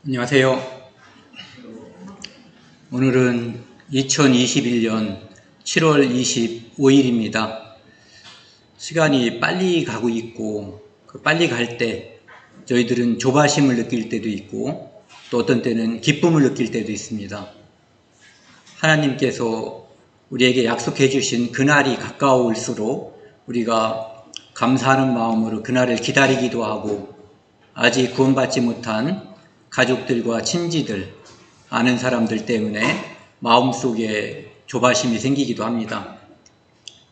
안녕하세요. 오늘은 2021년 7월 25일입니다. 시간이 빨리 가고 있고 빨리 갈 때 저희들은 조바심을 느낄 때도 있고 또 어떤 때는 기쁨을 느낄 때도 있습니다. 하나님께서 우리에게 약속해 주신 그날이 가까울수록 우리가 감사하는 마음으로 그날을 기다리기도 하고 아직 구원받지 못한 가족들과 친지들, 아는 사람들 때문에 마음속에 조바심이 생기기도 합니다.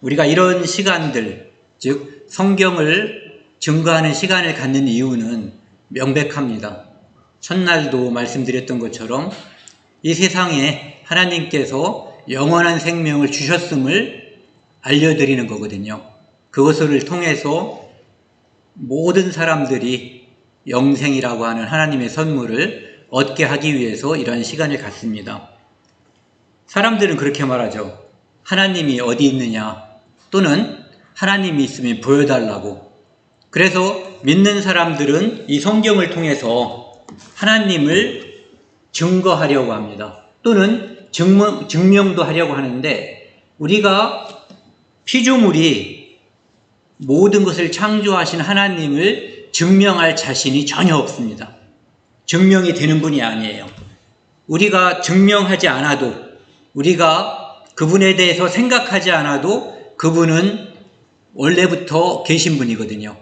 우리가 이런 시간들, 즉 성경을 증거하는 시간을 갖는 이유는 명백합니다. 첫날도 말씀드렸던 것처럼 이 세상에 하나님께서 영원한 생명을 주셨음을 알려드리는 거거든요. 그것을 통해서 모든 사람들이 영생이라고 하는 하나님의 선물을 얻게 하기 위해서 이런 시간을 갖습니다. 사람들은 그렇게 말하죠. 하나님이 어디 있느냐, 또는 하나님이 있으면 보여달라고. 그래서 믿는 사람들은 이 성경을 통해서 하나님을 증거하려고 합니다. 또는 증명도 하려고 하는데, 우리가 피조물이 모든 것을 창조하신 하나님을 증명할 자신이 전혀 없습니다. 증명이 되는 분이 아니에요. 우리가 증명하지 않아도, 우리가 그분에 대해서 생각하지 않아도 그분은 원래부터 계신 분이거든요.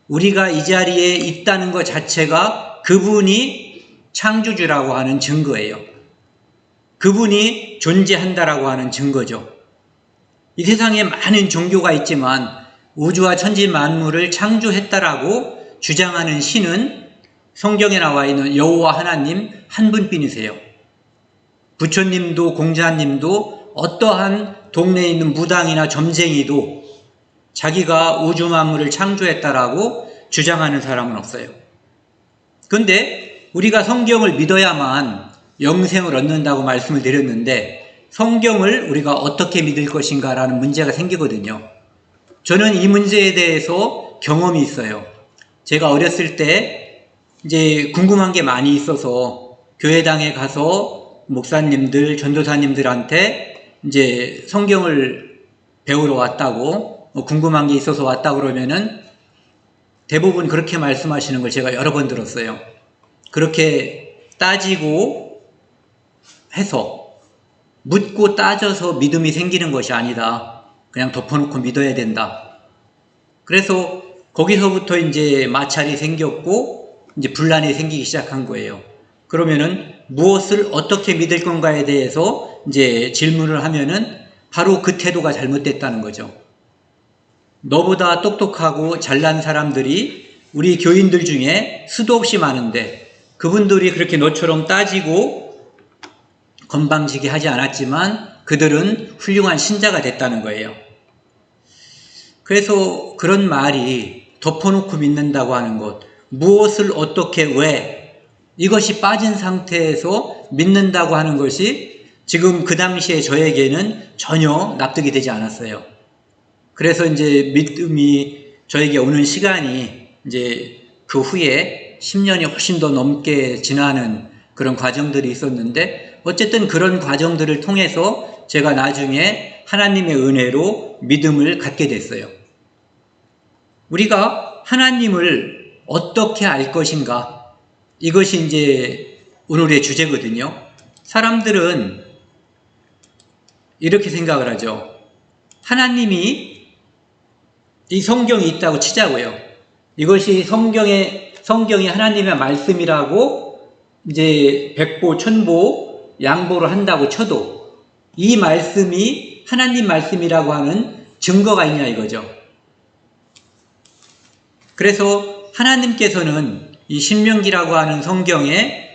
우리가 이 자리에 있다는 것 자체가 그분이 창조주라고 하는 증거예요. 그분이 존재한다라고 하는 증거죠. 이 세상에 많은 종교가 있지만 우주와 천지 만물을 창조했다라고 주장하는 신은 성경에 나와 있는 여호와 하나님 한 분뿐이세요. 부처님도 공자님도 어떠한 동네에 있는 무당이나 점쟁이도 자기가 우주 만물을 창조했다라고 주장하는 사람은 없어요. 그런데 우리가 성경을 믿어야만 영생을 얻는다고 말씀을 드렸는데, 성경을 우리가 어떻게 믿을 것인가라는 문제가 생기거든요. 저는 이 문제에 대해서 경험이 있어요. 제가 어렸을 때 이제 궁금한 게 많이 있어서 교회당에 가서 목사님들, 전도사님들한테 이제 성경을 배우러 왔다고, 궁금한 게 있어서 왔다 그러면은 대부분 그렇게 말씀하시는 걸 제가 여러 번 들었어요. 그렇게 따지고 해서, 묻고 따져서 믿음이 생기는 것이 아니다. 그냥 덮어놓고 믿어야 된다. 그래서 거기서부터 이제 마찰이 생겼고 이제 분란이 생기기 시작한 거예요. 그러면은 무엇을 어떻게 믿을 건가에 대해서 이제 질문을 하면은 바로 그 태도가 잘못됐다는 거죠. 너보다 똑똑하고 잘난 사람들이 우리 교인들 중에 수도 없이 많은데 그분들이 그렇게 너처럼 따지고 건방지게 하지 않았지만 그들은 훌륭한 신자가 됐다는 거예요. 그래서 그런 말이 덮어놓고 믿는다고 하는 것, 무엇을 어떻게 왜, 이것이 빠진 상태에서 믿는다고 하는 것이 지금 그 당시에 저에게는 전혀 납득이 되지 않았어요. 그래서 이제 믿음이 저에게 오는 시간이 이제 그 후에 10년이 훨씬 더 넘게 지나는 그런 과정들이 있었는데, 어쨌든 그런 과정들을 통해서 제가 나중에 하나님의 은혜로 믿음을 갖게 됐어요. 우리가 하나님을 어떻게 알 것인가? 이것이 이제 오늘의 주제거든요. 사람들은 이렇게 생각을 하죠. 하나님이 이 성경이 있다고 치자고요. 이것이 성경이 하나님의 말씀이라고 이제 백보, 천보, 양보를 한다고 쳐도 이 말씀이 하나님 말씀이라고 하는 증거가 있냐 이거죠. 그래서 하나님께서는 이 신명기라고 하는 성경에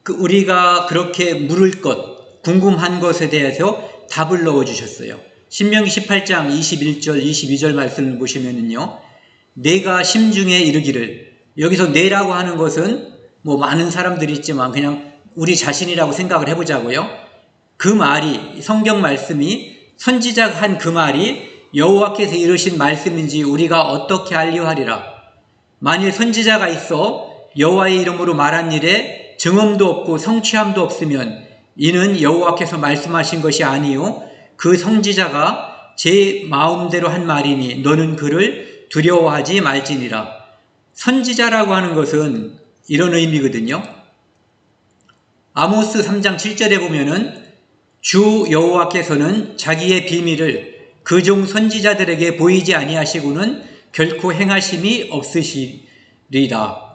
우리가 그렇게 물을 것, 궁금한 것에 대해서 답을 넣어주셨어요. 신명기 18장 21절, 22절 말씀을 보시면은요, 내가 심중에 이르기를, 여기서 내라고 하는 것은 뭐 많은 사람들이 있지만 그냥 우리 자신이라고 생각을 해보자고요. 그 말이, 성경 말씀이 선지자가 한 그 말이 여호와께서 이르신 말씀인지 우리가 어떻게 알려 하리라. 만일 선지자가 있어 여호와의 이름으로 말한 일에 증언도 없고 성취함도 없으면 이는 여호와께서 말씀하신 것이 아니요 그 선지자가 제 마음대로 한 말이니 너는 그를 두려워하지 말지니라. 선지자라고 하는 것은 이런 의미거든요. 아모스 3장 7절에 보면은 주 여호와께서는 자기의 비밀을 그 종 선지자들에게 보이지 아니하시고는 결코 행하심이 없으시리라.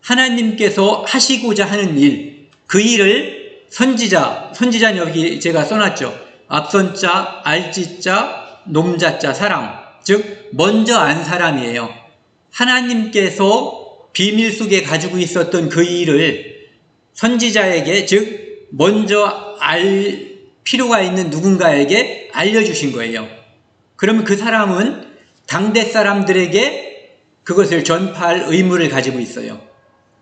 하나님께서 하시고자 하는 일, 그 일을 선지자는 여기 제가 써놨죠. 앞선자, 알지자, 놈자자, 사람, 즉 먼저 안 사람이에요. 하나님께서 비밀 속에 가지고 있었던 그 일을 선지자에게, 즉 먼저 알 필요가 있는 누군가에게 알려주신 거예요. 그러면 그 사람은 당대 사람들에게 그것을 전파할 의무를 가지고 있어요.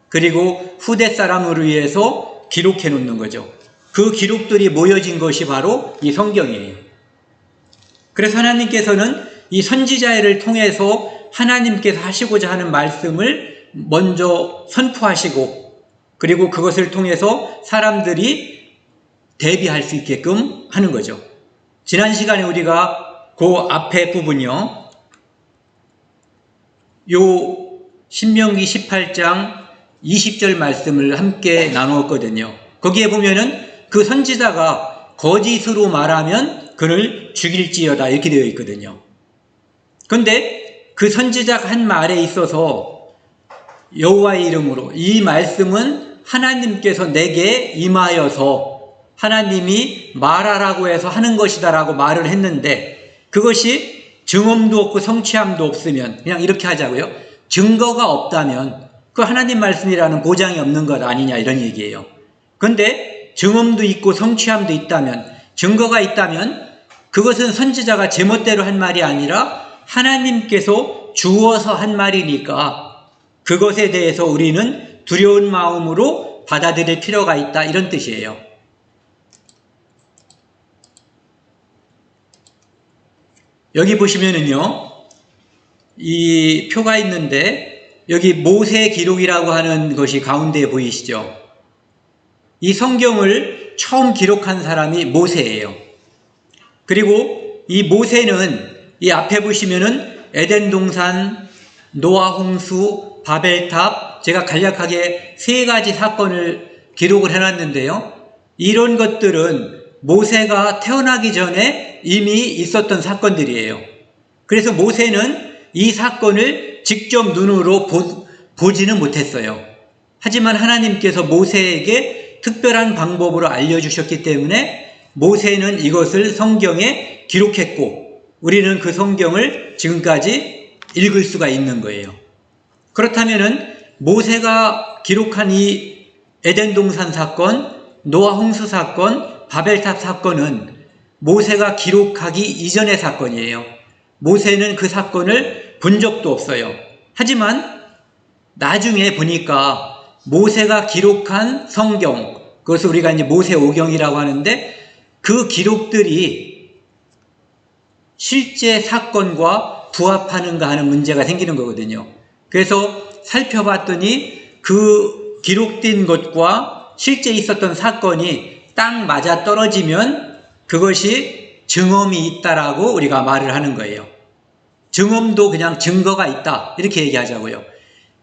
그리고 후대 사람을 위해서 기록해 놓는 거죠. 그 기록들이 모여진 것이 바로 이 성경이에요. 그래서 하나님께서는 이 선지자를 통해서 하나님께서 하시고자 하는 말씀을 먼저 선포하시고, 그리고 그것을 통해서 사람들이 대비할 수 있게끔 하는 거죠. 지난 시간에 우리가 그 앞에 부분이요, 요 신명기 18장 20절 말씀을 함께 나누었거든요. 거기에 보면은 그 선지자가 거짓으로 말하면 그를 죽일지어다 이렇게 되어 있거든요. 그런데 그 선지자가 한 말에 있어서 여호와의 이름으로, 이 말씀은 하나님께서 내게 임하여서 하나님이 말하라고 해서 하는 것이다 라고 말을 했는데, 그것이 증언도 없고 성취함도 없으면, 그냥 이렇게 하자고요, 증거가 없다면 그 하나님 말씀이라는 보장이 없는 것 아니냐 이런 얘기예요. 그런데 증언도 있고 성취함도 있다면, 증거가 있다면 그것은 선지자가 제멋대로 한 말이 아니라 하나님께서 주어서 한 말이니까 그것에 대해서 우리는 두려운 마음으로 받아들일 필요가 있다, 이런 뜻이에요. 여기 보시면은요, 이 표가 있는데 여기 모세 기록이라고 하는 것이 가운데에 보이시죠? 이 성경을 처음 기록한 사람이 모세예요. 그리고 이 모세는 이 앞에 보시면은 에덴 동산, 노아 홍수, 바벨탑, 제가 간략하게 3가지 사건을 기록을 해놨는데요. 이런 것들은 모세가 태어나기 전에 이미 있었던 사건들이에요. 그래서 모세는 이 사건을 직접 눈으로 보지는 못했어요. 하지만 하나님께서 모세에게 특별한 방법으로 알려주셨기 때문에 모세는 이것을 성경에 기록했고, 우리는 그 성경을 지금까지 읽을 수가 있는 거예요. 그렇다면은 모세가 기록한 이 에덴 동산 사건, 노아 홍수 사건, 바벨탑 사건은 모세가 기록하기 이전의 사건이에요. 모세는 그 사건을 본 적도 없어요. 하지만 나중에 보니까 모세가 기록한 성경, 그것을 우리가 이제 모세오경이라고 하는데, 그 기록들이 실제 사건과 부합하는가 하는 문제가 생기는 거거든요. 그래서 살펴봤더니 그 기록된 것과 실제 있었던 사건이 딱 맞아 떨어지면 그것이 증언이 있다라고 우리가 말을 하는 거예요. 증언도 그냥 증거가 있다 이렇게 얘기하자고요.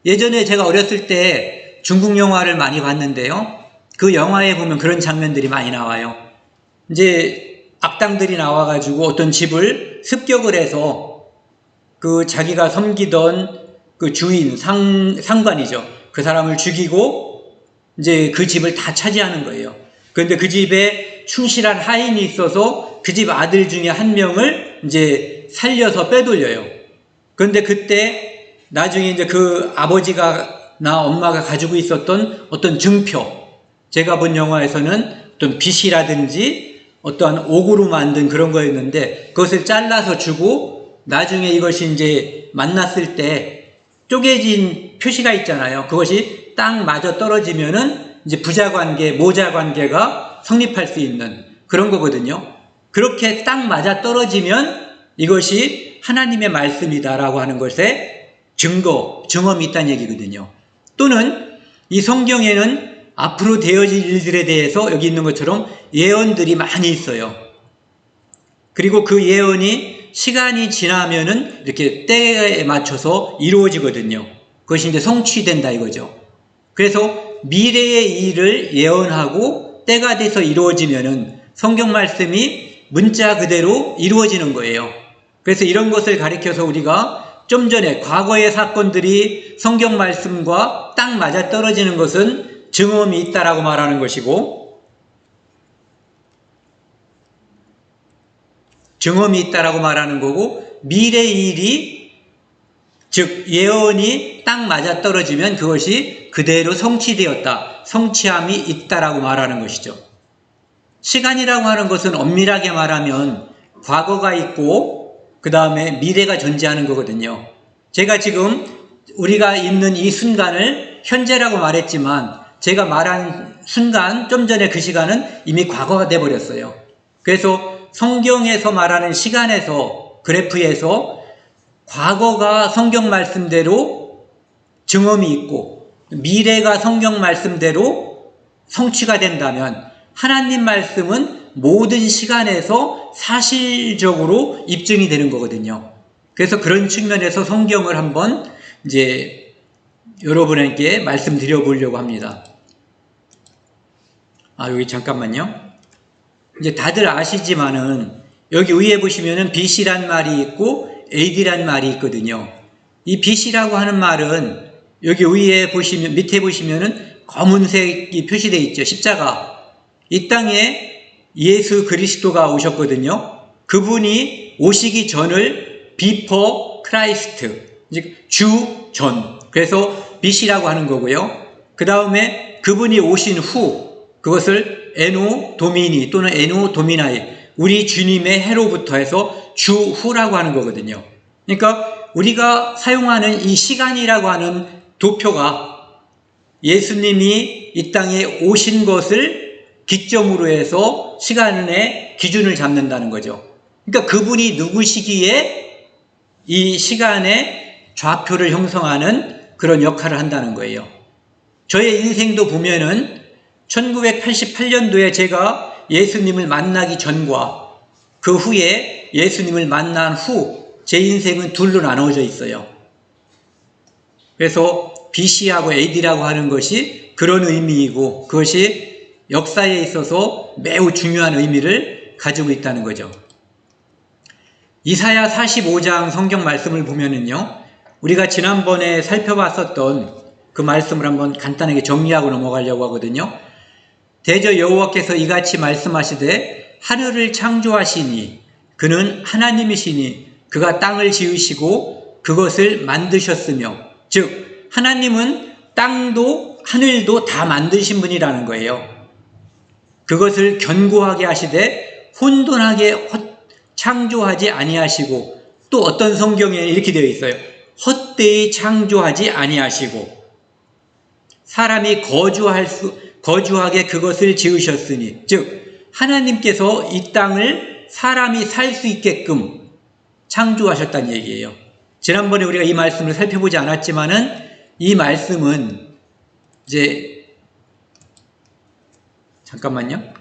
예전에 제가 어렸을 때 중국 영화를 많이 봤는데요, 그 영화에 보면 그런 장면들이 많이 나와요. 이제 악당들이 나와가지고 어떤 집을 습격을 해서 그 자기가 섬기던 그 주인, 상관이죠, 그 사람을 죽이고 이제 그 집을 다 차지하는 거예요. 그런데 그 집에 충실한 하인이 있어서 그 집 아들 중에 한 명을 이제 살려서 빼돌려요. 그런데 그때 나중에 이제 그 아버지나 엄마가 가지고 있었던 어떤 증표, 제가 본 영화에서는 어떤 빗이라든지 어떠한 옥으로 만든 그런 거였는데, 그것을 잘라서 주고 나중에 이것이 이제 만났을 때 쪼개진 표시가 있잖아요. 그것이 딱 맞아 떨어지면은 이제 부자관계, 모자관계가 성립할 수 있는 그런 거거든요. 그렇게 딱 맞아 떨어지면 이것이 하나님의 말씀이다라고 하는 것에 증언이 있다는 얘기거든요. 또는 이 성경에는 앞으로 되어질 일들에 대해서 여기 있는 것처럼 예언들이 많이 있어요. 그리고 그 예언이 시간이 지나면은 이렇게 때에 맞춰서 이루어지거든요. 그것이 이제 성취된다 이거죠. 그래서 미래의 일을 예언하고 때가 돼서 이루어지면은 성경 말씀이 문자 그대로 이루어지는 거예요. 그래서 이런 것을 가리켜서 우리가 좀 전에 과거의 사건들이 성경 말씀과 딱 맞아 떨어지는 것은 증언이 있다라고 말하는 것이고, 증언이 있다라고 말하는 거고, 미래의 일이 즉 예언이 딱 맞아 떨어지면 그것이 그대로 성취되었다, 성취함이 있다라고 말하는 것이죠. 시간이라고 하는 것은 엄밀하게 말하면 과거가 있고 그 다음에 미래가 존재하는 거거든요. 제가 지금 우리가 있는 이 순간을 현재라고 말했지만 제가 말한 순간, 좀 전에 그 시간은 이미 과거가 돼버렸어요. 그래서 성경에서 말하는 시간에서, 그래프에서 과거가 성경 말씀대로 증언이 있고 미래가 성경 말씀대로 성취가 된다면 하나님 말씀은 모든 시간에서 사실적으로 입증이 되는 거거든요. 그래서 그런 측면에서 성경을 한번 이제 여러분에게 말씀드려 보려고 합니다. 여기 잠깐만요. 이제 다들 아시지만은 여기 위에 보시면은 BC란 말이 있고 AD란 말이 있거든요. 이 BC라고 하는 말은 여기 위에 보시면, 밑에 보시면은 검은색이 표시되어 있죠. 십자가. 이 땅에 예수 그리스도가 오셨거든요. 그분이 오시기 전을 비포 크라이스트, 즉 주 전, 그래서 BC라고 하는 거고요. 그 다음에 그분이 오신 후, 그것을 에노 도미니 또는 에노 도미나이, 우리 주님의 해로부터 해서 주후라고 하는 거거든요. 그러니까 우리가 사용하는 이 시간이라고 하는 도표가 예수님이 이 땅에 오신 것을 기점으로 해서 시간의 기준을 잡는다는 거죠. 그러니까 그분이 누구시기에 이 시간의 좌표를 형성하는 그런 역할을 한다는 거예요. 저의 인생도 보면은 1988년도에 제가 예수님을 만나기 전과 그 후에 예수님을 만난 후 제 인생은 둘로 나누어져 있어요. 그래서 BC하고 AD라고 하는 것이 그런 의미이고 그것이 역사에 있어서 매우 중요한 의미를 가지고 있다는 거죠. 이사야 45장 성경 말씀을 보면은요, 우리가 지난번에 살펴봤었던 그 말씀을 한번 간단하게 정리하고 넘어가려고 하거든요. 대저 여호와께서 이같이 말씀하시되 하늘을 창조하시니 그는 하나님이시니 그가 땅을 지으시고 그것을 만드셨으며, 즉 하나님은 땅도 하늘도 다 만드신 분이라는 거예요. 그것을 견고하게 하시되 혼돈하게 창조하지 아니하시고, 또 어떤 성경에 이렇게 되어 있어요. 헛되이 창조하지 아니하시고 사람이 거주하게 그것을 지으셨으니, 즉 하나님께서 이 땅을 사람이 살 수 있게끔 창조하셨다는 얘기예요. 지난번에 우리가 이 말씀을 살펴보지 않았지만은 이 말씀은 이제 잠깐만요.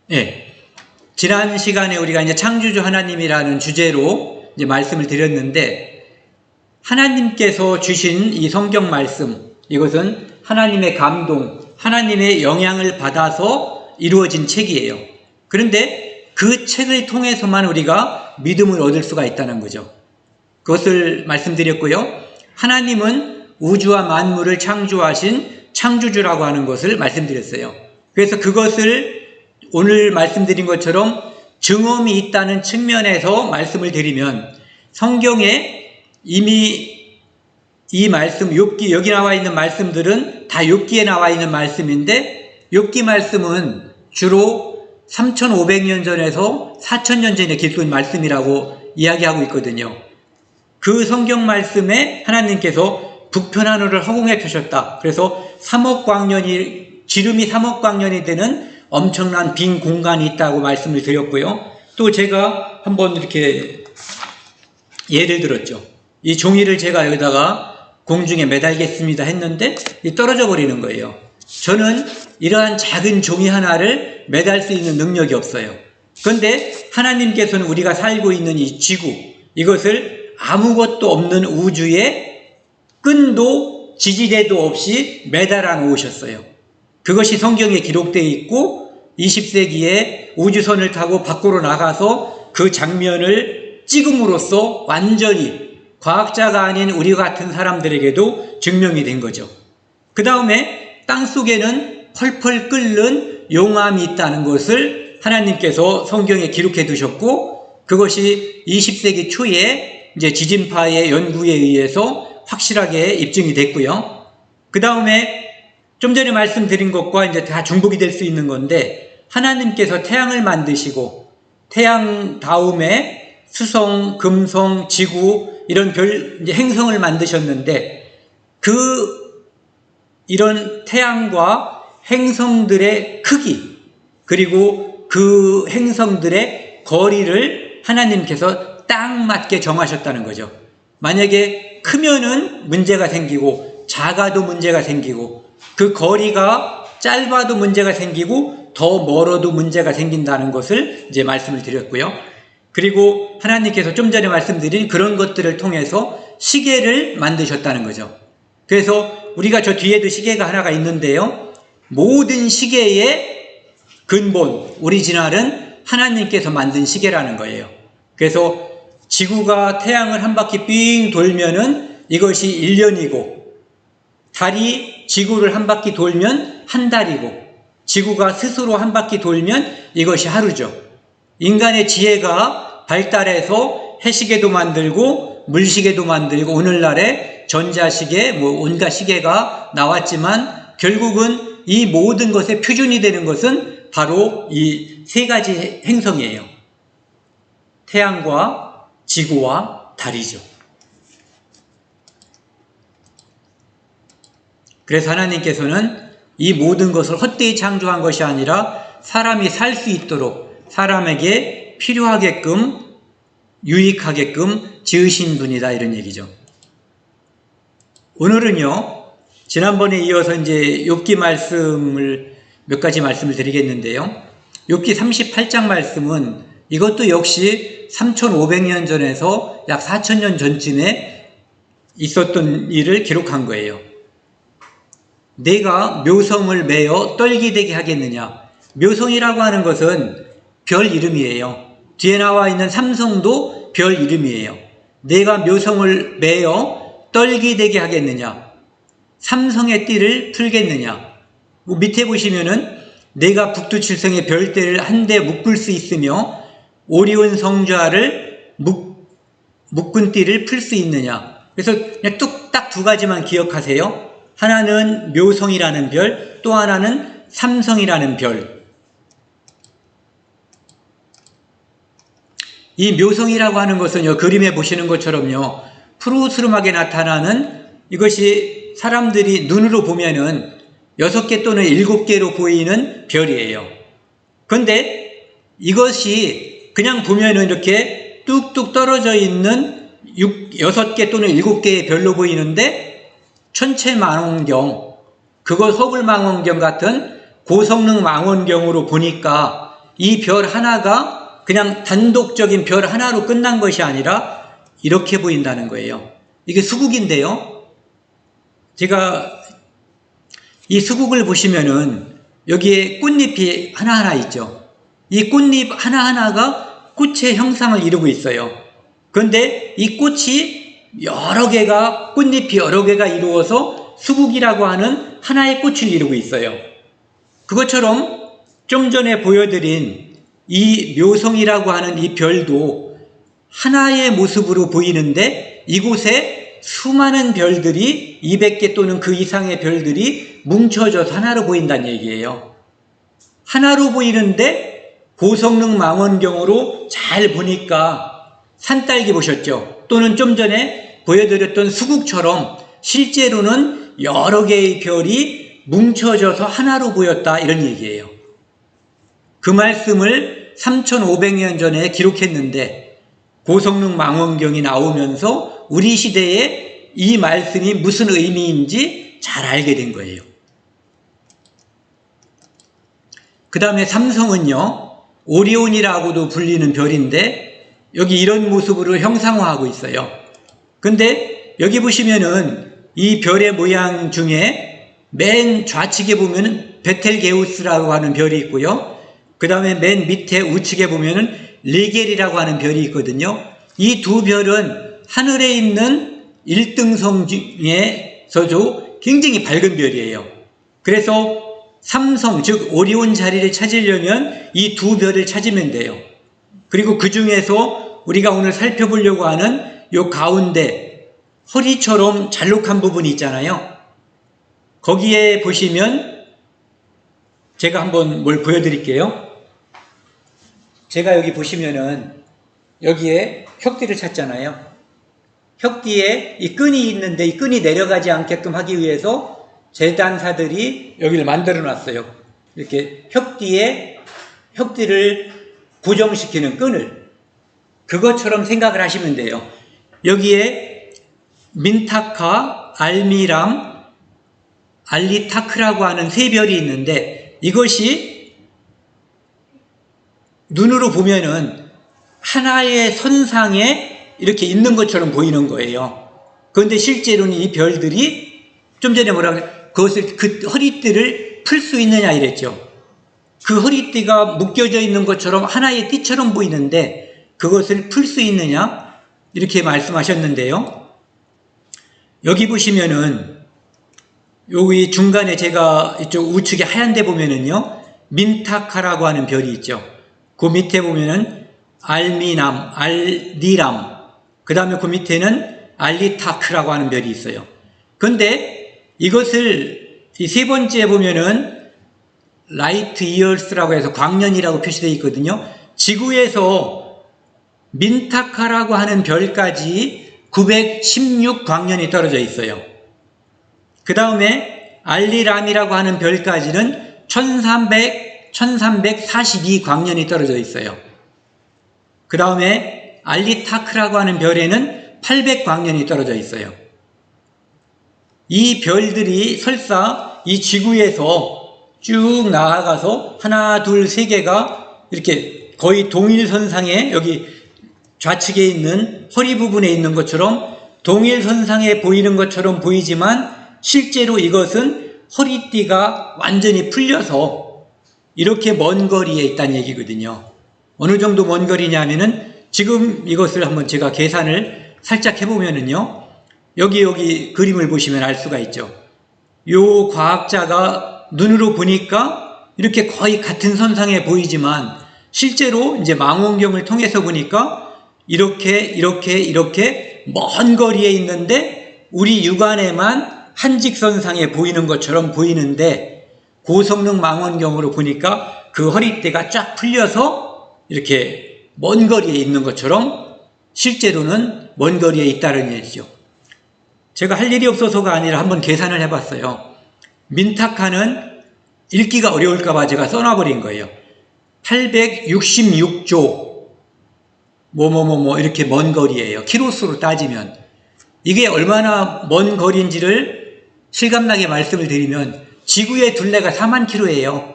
네. 지난 시간에 우리가 이제 창조주 하나님이라는 주제로 이제 말씀을 드렸는데, 하나님께서 주신 이 성경 말씀, 이것은 하나님의 감동, 하나님의 영향을 받아서 이루어진 책이에요. 그런데 그 책을 통해서만 우리가 믿음을 얻을 수가 있다는 거죠. 그것을 말씀드렸고요. 하나님은 우주와 만물을 창조하신 창조주라고 하는 것을 말씀드렸어요. 그래서 그것을 오늘 말씀드린 것처럼 증언이 있다는 측면에서 말씀을 드리면, 성경에 이미 이 말씀, 욥기, 여기 나와 있는 말씀들은 다 욥기에 나와 있는 말씀인데, 욥기 말씀은 주로 3500년 전에서 4000년 전에 기록된 말씀이라고 이야기하고 있거든요. 그 성경 말씀에 하나님께서 북편 하늘을 허공에 펴셨다. 그래서 3억 광년이, 지름이 3억 광년이 되는 엄청난 빈 공간이 있다고 말씀을 드렸고요. 또 제가 한번 이렇게 예를 들었죠. 이 종이를 제가 여기다가 공중에 매달겠습니다 했는데 떨어져 버리는 거예요. 저는 이러한 작은 종이 하나를 매달 수 있는 능력이 없어요. 그런데 하나님께서는 우리가 살고 있는 이 지구, 이것을 아무것도 없는 우주에 끈도 지지대도 없이 매달아 놓으셨어요. 그것이 성경에 기록되어 있고 20세기에 우주선을 타고 밖으로 나가서 그 장면을 찍음으로써 완전히 과학자가 아닌 우리 같은 사람들에게도 증명이 된 거죠. 그 다음에 땅속에는 펄펄 끓는 용암이 있다는 것을 하나님께서 성경에 기록해 두셨고, 그것이 20세기 초에 이제 지진파의 연구에 의해서 확실하게 입증이 됐고요. 그 다음에 좀 전에 말씀드린 것과 이제 다 중복이 될 수 있는 건데, 하나님께서 태양을 만드시고 태양 다음에 수성, 금성, 지구 이런 이제 행성을 만드셨는데, 이런 태양과 행성들의 크기, 그리고 그 행성들의 거리를 하나님께서 딱 맞게 정하셨다는 거죠. 만약에 크면은 문제가 생기고 작아도 문제가 생기고, 그 거리가 짧아도 문제가 생기고 더 멀어도 문제가 생긴다는 것을 이제 말씀을 드렸고요. 그리고 하나님께서 좀 전에 말씀드린 그런 것들을 통해서 시계를 만드셨다는 거죠. 그래서 우리가 저 뒤에도 시계가 하나가 있는데요, 모든 시계의 근본, 오리지널은 하나님께서 만든 시계라는 거예요. 그래서 지구가 태양을 한 바퀴 삥 돌면은 이것이 1년이고, 달이 지구를 한 바퀴 돌면 한 달이고, 지구가 스스로 한 바퀴 돌면 이것이 하루죠. 인간의 지혜가 발달해서 해시계도 만들고 물시계도 만들고 오늘날의 전자시계, 온갖 시계가 나왔지만, 결국은 이 모든 것의 표준이 되는 것은 바로 이 세 가지 행성이에요. 태양과 지구와 달이죠. 그래서 하나님께서는 이 모든 것을 헛되이 창조한 것이 아니라 사람이 살 수 있도록 사람에게 필요하게끔, 유익하게끔 지으신 분이다, 이런 얘기죠. 오늘은요, 지난번에 이어서 이제 욥기 말씀을 몇 가지 말씀을 드리겠는데요. 욥기 38장 말씀은 이것도 역시 3500년 전에서 약 4000년 전쯤에 있었던 일을 기록한 거예요. 내가 묘성을 매어 떨기되게 하겠느냐. 묘성이라고 하는 것은 별 이름이에요. 뒤에 나와 있는 삼성도 별 이름이에요. 내가 묘성을 매어 떨기되게 하겠느냐. 삼성의 띠를 풀겠느냐. 밑에 보시면은 내가 북두칠성의 별대를 한데 묶을 수 있으며 오리온 성좌를 묶은 띠를 풀 수 있느냐. 그래서 그냥 뚝딱 두 가지만 기억하세요. 하나는 묘성이라는 별, 또 하나는 삼성이라는 별. 이 묘성이라고 하는 것은요, 그림에 보시는 것처럼요, 푸르스름하게 나타나는, 이것이 사람들이 눈으로 보면은 6개 또는 7개로 보이는 별이에요. 그런데 이것이 그냥 보면은 이렇게 뚝뚝 떨어져 있는 6개 또는 7개의 별로 보이는데, 천체망원경, 그것 허블망원경 같은 고성능 망원경으로 보니까 이 별 하나가 그냥 단독적인 별 하나로 끝난 것이 아니라 이렇게 보인다는 거예요. 이게 수국인데요, 제가 이 수국을 보시면은 여기에 꽃잎이 하나하나 있죠. 이 꽃잎 하나하나가 꽃의 형상을 이루고 있어요. 그런데 이 꽃이 여러 개가, 꽃잎이 여러 개가 이루어서 수국이라고 하는 하나의 꽃을 이루고 있어요. 그것처럼 좀 전에 보여드린 이 묘성이라고 하는 이 별도 하나의 모습으로 보이는데, 이곳에 수많은 별들이, 200개 또는 그 이상의 별들이 뭉쳐져서 하나로 보인다는 얘기예요. 하나로 보이는데 고성능 망원경으로 잘 보니까 산딸기 보셨죠? 또는 좀 전에 보여드렸던 수국처럼 실제로는 여러 개의 별이 뭉쳐져서 하나로 보였다, 이런 얘기예요. 그 말씀을 3500년 전에 기록했는데 고성능 망원경이 나오면서 우리 시대에 이 말씀이 무슨 의미인지 잘 알게 된 거예요. 그 다음에 삼성은요, 오리온이라고도 불리는 별인데 여기 이런 모습으로 형상화하고 있어요. 근데 여기 보시면은 이 별의 모양 중에 맨 좌측에 보면은 베텔게우스라고 하는 별이 있고요. 그 다음에 맨 밑에 우측에 보면은 리겔이라고 하는 별이 있거든요. 이 두 별은 하늘에 있는 1등성 중에서도 굉장히 밝은 별이에요. 그래서 삼성, 즉 오리온 자리를 찾으려면 이 두 별을 찾으면 돼요. 그리고 그 중에서 우리가 오늘 살펴보려고 하는 요 가운데 허리처럼 잘록한 부분이 있잖아요. 거기에 보시면 제가 한번 뭘 보여드릴게요. 제가 여기 보시면은 여기에 혁띠를 찾잖아요. 혁띠에 이 끈이 있는데 이 끈이 내려가지 않게끔 하기 위해서 재단사들이 여기를 만들어 놨어요. 이렇게 혁띠를 고정시키는 끈을. 그것처럼 생각을 하시면 돼요. 여기에 민타카, 알미람, 알리타크라고 하는 세 별이 있는데 이것이 눈으로 보면은 하나의 선상에 이렇게 있는 것처럼 보이는 거예요. 그런데 실제로는 이 별들이 좀 전에 그것을 그 허리띠를 풀 수 있느냐 이랬죠. 그 허리띠가 묶여져 있는 것처럼 하나의 띠처럼 보이는데 그것을 풀 수 있느냐 이렇게 말씀하셨는데요. 여기 보시면은 여기 중간에 제가 이쪽 우측에 하얀 데 보면은요 민타카라고 하는 별이 있죠. 그 밑에 보면은 알미남, 알리람, 그 다음에 그 밑에는 알리타크라고 하는 별이 있어요. 근데 이것을 이 세 번째 보면은 라이트 이어스라고 해서 광년이라고 표시되어 있거든요. 지구에서 민타카라고 하는 별까지 916 광년이 떨어져 있어요. 그 다음에 알리람이라고 하는 별까지는 1342 광년이 떨어져 있어요. 그 다음에 알리타크라고 하는 별에는 800 광년이 떨어져 있어요. 이 별들이 설사 이 지구에서 쭉 나아가서 하나, 둘, 세 개가 이렇게 거의 동일선상에 여기 좌측에 있는 허리 부분에 있는 것처럼 동일선상에 보이는 것처럼 보이지만 실제로 이것은 허리띠가 완전히 풀려서 이렇게 먼 거리에 있다는 얘기거든요. 어느 정도 먼 거리냐면은 지금 이것을 한번 제가 계산을 살짝 해보면은요. 여기 그림을 보시면 알 수가 있죠. 요 과학자가 눈으로 보니까 이렇게 거의 같은 선상에 보이지만 실제로 이제 망원경을 통해서 보니까 이렇게 먼 거리에 있는데 우리 육안에만 한직선상에 보이는 것처럼 보이는데 고성능 망원경으로 보니까 그 허리띠가 쫙 풀려서 이렇게 먼 거리에 있는 것처럼 실제로는 먼 거리에 있다는 얘기죠. 제가 할 일이 없어서가 아니라 한번 계산을 해봤어요. 민타카는 읽기가 어려울까봐 제가 써놔버린 거예요. 866조 이렇게 먼 거리예요. 키로수로 따지면 이게 얼마나 먼 거리인지를 실감나게 말씀을 드리면 지구의 둘레가 4만 킬로예요.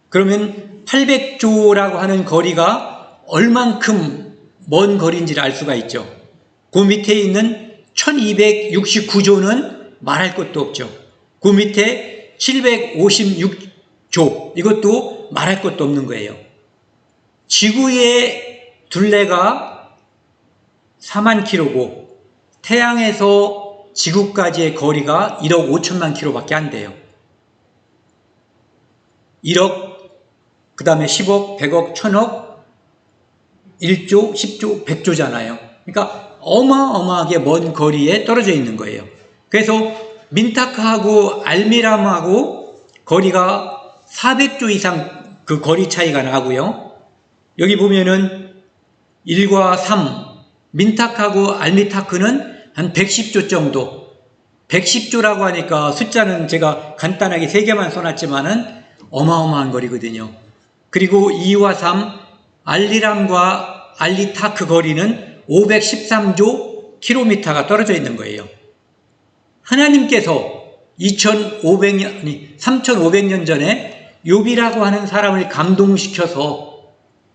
그러면 800조라고 하는 거리가 얼만큼 먼 거리인지를 알 수가 있죠. 그 밑에 있는 1269조는 말할 것도 없죠. 그 밑에 756조 이것도 말할 것도 없는 거예요. 지구의 둘레가 4만 킬로고 태양에서 지구까지의 거리가 1억 5천만 킬로밖에 안 돼요. 1억, 그 다음에 10억, 100억, 1000억, 1조, 10조, 100조잖아요. 그러니까 어마어마하게 먼 거리에 떨어져 있는 거예요. 그래서 민타카하고 알미람하고 거리가 400조 이상 그 거리 차이가 나고요. 여기 보면은 1과 3, 민타카하고 알미타크는 한 110조 정도. 110조라고 하니까 숫자는 제가 간단하게 3개만 써놨지만은 어마어마한 거리거든요. 그리고 2와 3, 알리람과 알리타크 거리는 513조 킬로미터가 떨어져 있는 거예요. 하나님께서 3,500년 전에 욥이라고 하는 사람을 감동시켜서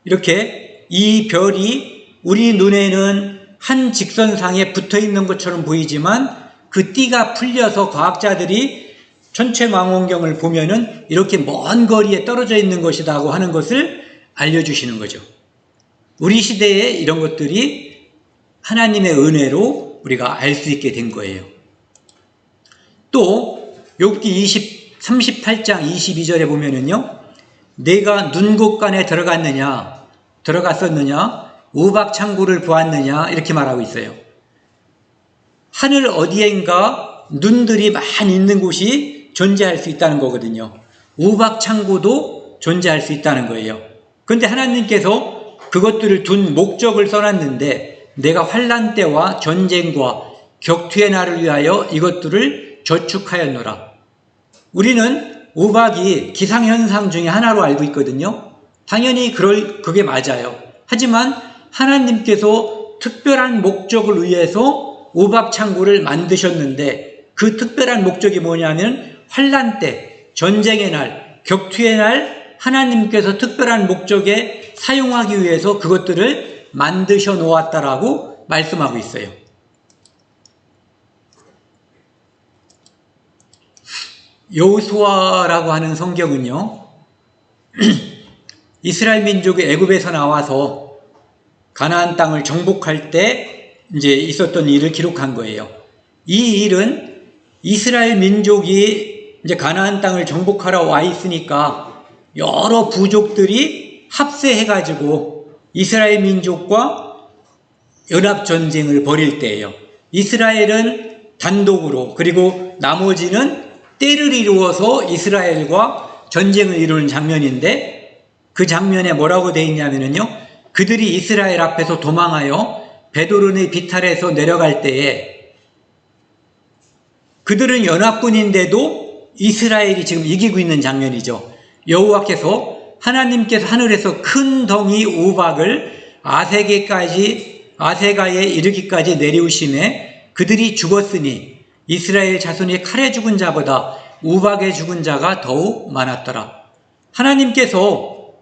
이렇게 이 별이 우리 눈에는 한 직선상에 붙어 있는 것처럼 보이지만 그 띠가 풀려서 과학자들이 천체망원경을 보면은 이렇게 먼 거리에 떨어져 있는 것이라고 하는 것을 알려주시는 거죠. 우리 시대에 이런 것들이 하나님의 은혜로 우리가 알 수 있게 된 거예요. 또 욥기 38장 22절에 보면은요, 내가 눈곳간에 들어갔었느냐, 우박창구를 보았느냐, 이렇게 말하고 있어요. 하늘 어디엔가 눈들이 많이 있는 곳이 존재할 수 있다는 거거든요. 우박창구도 존재할 수 있다는 거예요. 그런데 하나님께서 그것들을 둔 목적을 써놨는데, 내가 환난 때와 전쟁과 격투의 날을 위하여 이것들을 저축하였노라. 우리는 우박이 기상현상 중에 하나로 알고 있거든요. 당연히 그게 맞아요. 하지만 하나님께서 특별한 목적을 위해서 우박창구를 만드셨는데, 그 특별한 목적이 뭐냐면 환난 때, 전쟁의 날, 격투의 날 하나님께서 특별한 목적에 사용하기 위해서 그것들을 만드셔 놓았다라고 말씀하고 있어요. 여호수아라고 하는 성경은요, 이스라엘 민족이 애굽에서 나와서 가나안 땅을 정복할 때 이제 있었던 일을 기록한 거예요. 이 일은 이스라엘 민족이 이제 가나안 땅을 정복하러 와 있으니까 여러 부족들이 합세해가지고 이스라엘 민족과 연합전쟁을 벌일 때예요. 이스라엘은 단독으로, 그리고 나머지는 때를 이루어서 이스라엘과 전쟁을 이루는 장면인데, 그 장면에 뭐라고 되어 있냐면요, 그들이 이스라엘 앞에서 도망하여 베드론의 비탈에서 내려갈 때에 그들은 연합군인데도 이스라엘이 지금 이기고 있는 장면이죠. 여호와께서, 하나님께서 하늘에서 큰 덩이 우박을 아세가에 이르기까지 내리우심에 그들이 죽었으니 이스라엘 자손이 칼에 죽은 자보다 우박에 죽은 자가 더욱 많았더라. 하나님께서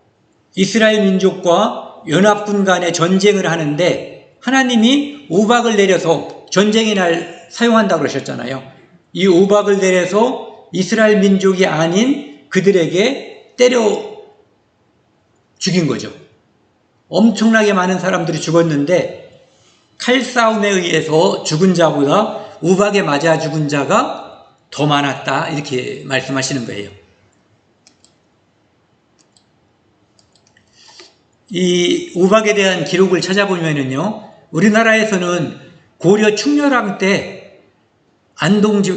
이스라엘 민족과 연합군 간의 전쟁을 하는데 하나님이 우박을 내려서 전쟁의 날 사용한다고 그러셨잖아요. 이 우박을 내려서 이스라엘 민족이 아닌 그들에게 때려 죽인 거죠. 엄청나게 많은 사람들이 죽었는데 칼싸움에 의해서 죽은 자보다 우박에 맞아 죽은 자가 더 많았다, 이렇게 말씀하시는 거예요. 이 우박에 대한 기록을 찾아보면은요, 우리나라에서는 고려 충렬왕 때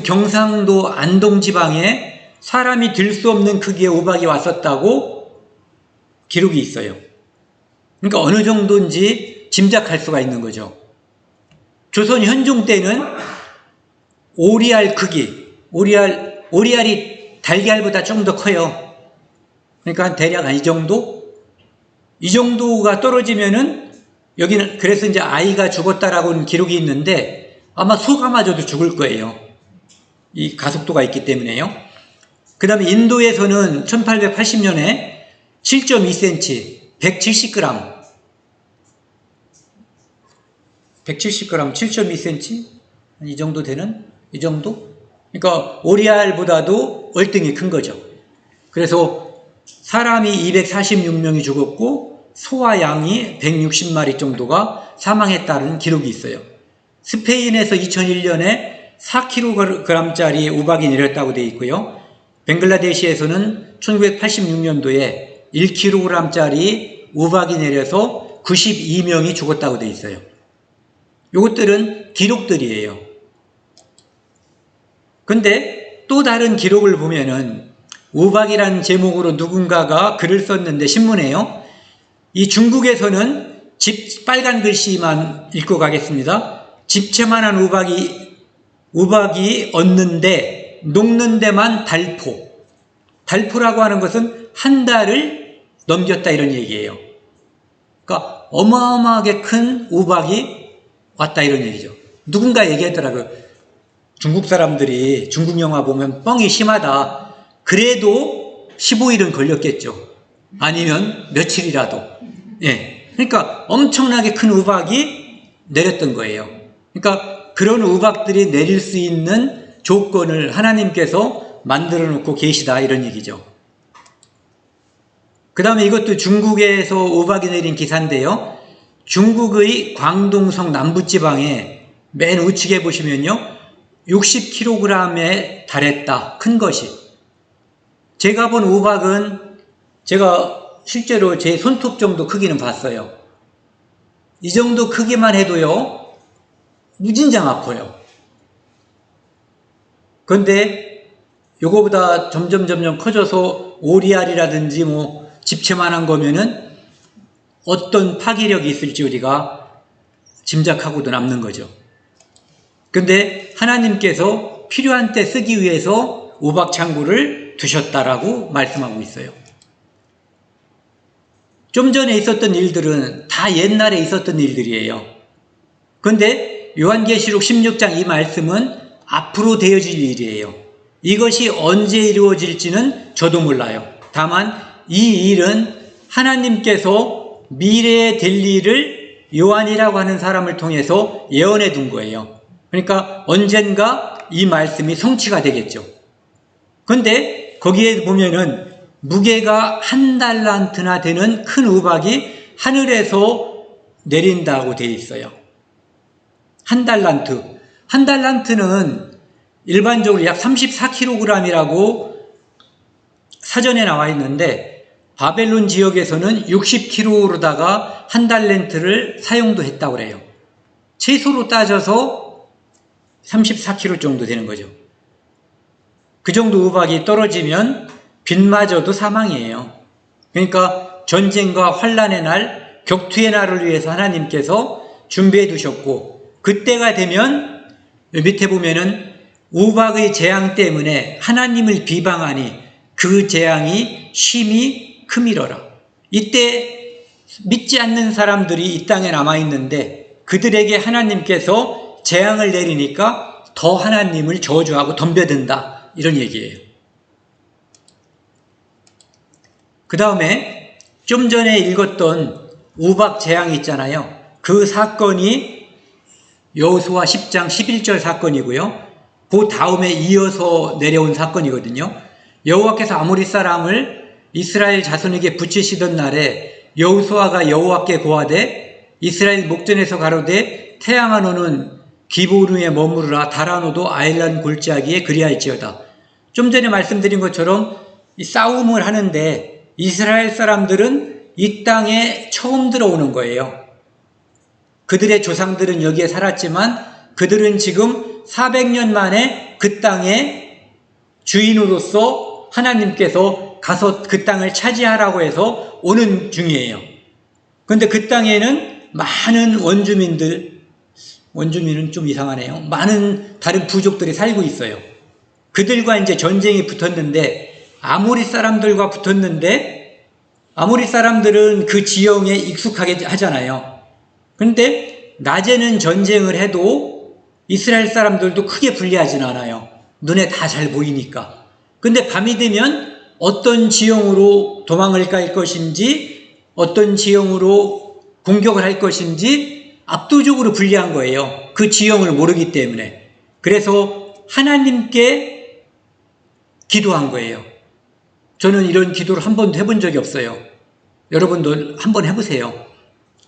경상도 안동지방에 사람이 들 수 없는 크기의 우박이 왔었다고 기록이 있어요. 그러니까 어느 정도인지 짐작할 수가 있는 거죠. 조선 현종 때는 오리알 크기, 오리알이 달걀보다 좀 더 커요. 그러니까 대략 이 정도? 이 정도가 떨어지면은, 여기는 그래서 이제 아이가 죽었다라고는 기록이 있는데 아마 소가 맞아도 죽을 거예요. 이 가속도가 있기 때문에요. 그 다음에 인도에서는 1880년에 7.2cm, 170g, 7.2cm? 이 정도 되는? 이 정도? 그러니까 오리알보다도 월등히 큰 거죠. 그래서 사람이 246명이 죽었고 소와 양이 160마리 정도가 사망했다는 기록이 있어요. 스페인에서 2001년에 4kg짜리 우박이 내렸다고 되어 있고요. 벵글라데시에서는 1986년도에 1kg짜리 우박이 내려서 92명이 죽었다고 되어 있어요. 이것들은 기록들이에요. 근데 또 다른 기록을 보면은 우박이라는 제목으로 누군가가 글을 썼는데 신문에요. 이 중국에서는 빨간 글씨만 읽고 가겠습니다. 집채만한 우박이 얻는데 녹는 데만 달포. 달포라고 하는 것은 한 달을 넘겼다, 이런 얘기예요. 그러니까 어마어마하게 큰 우박이 왔다, 이런 얘기죠. 누군가 얘기하더라고요. 중국 사람들이 중국 영화 보면 뻥이 심하다. 그래도 15일은 걸렸겠죠. 아니면 며칠이라도. 예. 그러니까 엄청나게 큰 우박이 내렸던 거예요. 그러니까 그런 우박들이 내릴 수 있는 조건을 하나님께서 만들어 놓고 계시다 이런 얘기죠. 그 다음에 이것도 중국에서 우박이 내린 기사인데요. 중국의 광동성 남부지방에 맨 우측에 보시면요. 60kg에 달했다. 큰 것이. 제가 본 우박은 제가 실제로 제 손톱 정도 크기는 봤어요. 이 정도 크기만 해도요. 무진장 아파요. 그런데 요거보다 점점 커져서 오리알이라든지 뭐 집채만한 거면은 어떤 파괴력이 있을지 우리가 짐작하고도 남는 거죠. 근데 하나님께서 필요한 때 쓰기 위해서 우박창고를 두셨다라고 말씀하고 있어요. 좀 전에 있었던 일들은 다 옛날에 있었던 일들이에요. 그런데 요한계시록 16장 이 말씀은 앞으로 되어질 일이에요. 이것이 언제 이루어질지는 저도 몰라요. 다만 이 일은 하나님께서 미래에 될 일을 요한이라고 하는 사람을 통해서 예언해 둔 거예요. 그러니까 언젠가 이 말씀이 성취가 되겠죠. 그런데 거기에 보면은 무게가 1달란트나 되는 큰 우박이 하늘에서 내린다고 되어 있어요. 1달란트. 1달란트는 일반적으로 약 34kg이라고 사전에 나와 있는데 바벨론 지역에서는 60kg로다가 1달란트를 사용도 했다고 그래요. 채소로 따져서 34kg 정도 되는 거죠. 그 정도 우박이 떨어지면 빗마저도 사망이에요. 그러니까 전쟁과 환란의 날, 격투의 날을 위해서 하나님께서 준비해 두셨고 그때가 되면 밑에 보면은 우박의 재앙 때문에 하나님을 비방하니 그 재앙이 심히 크미러라. 이때 믿지 않는 사람들이 이 땅에 남아있는데 그들에게 하나님께서 재앙을 내리니까 더 하나님을 저주하고 덤벼든다. 이런 얘기예요. 그 다음에 좀 전에 읽었던 우박 재앙이 있잖아요. 그 사건이 여호수아 10장 11절 사건이고요. 그 다음에 이어서 내려온 사건이거든요. 여호와께서 아모리 사람을 이스라엘 자손에게 붙이시던 날에 여호수아가 여호와께 고하되 이스라엘 목전에서 가로되 태양아 너는 기브온 위에 머무르라 달아 너도 아일란 골짜기에 그리할지어다. 좀 전에 말씀드린 것처럼 이 싸움을 하는데 이스라엘 사람들은 이 땅에 처음 들어오는 거예요. 그들의 조상들은 여기에 살았지만 그들은 지금 400년 만에 그 땅의 주인으로서 하나님께서 가서 그 땅을 차지하라고 해서 오는 중이에요. 그런데 그 땅에는 많은 원주민은 좀 이상하네요. 많은 다른 부족들이 살고 있어요. 그들과 이제 전쟁이 붙었는데 아모리 사람들과 붙었는데 아모리 사람들은 그 지형에 익숙하게 하잖아요. 그런데 낮에는 전쟁을 해도 이스라엘 사람들도 크게 불리하진 않아요. 눈에 다 잘 보이니까. 근데 밤이 되면 어떤 지형으로 도망을 갈 것인지 어떤 지형으로 공격을 할 것인지 압도적으로 불리한 거예요. 그 지형을 모르기 때문에. 그래서 하나님께 기도한 거예요. 저는 이런 기도를 한 번도 해본 적이 없어요. 여러분도 한번 해보세요.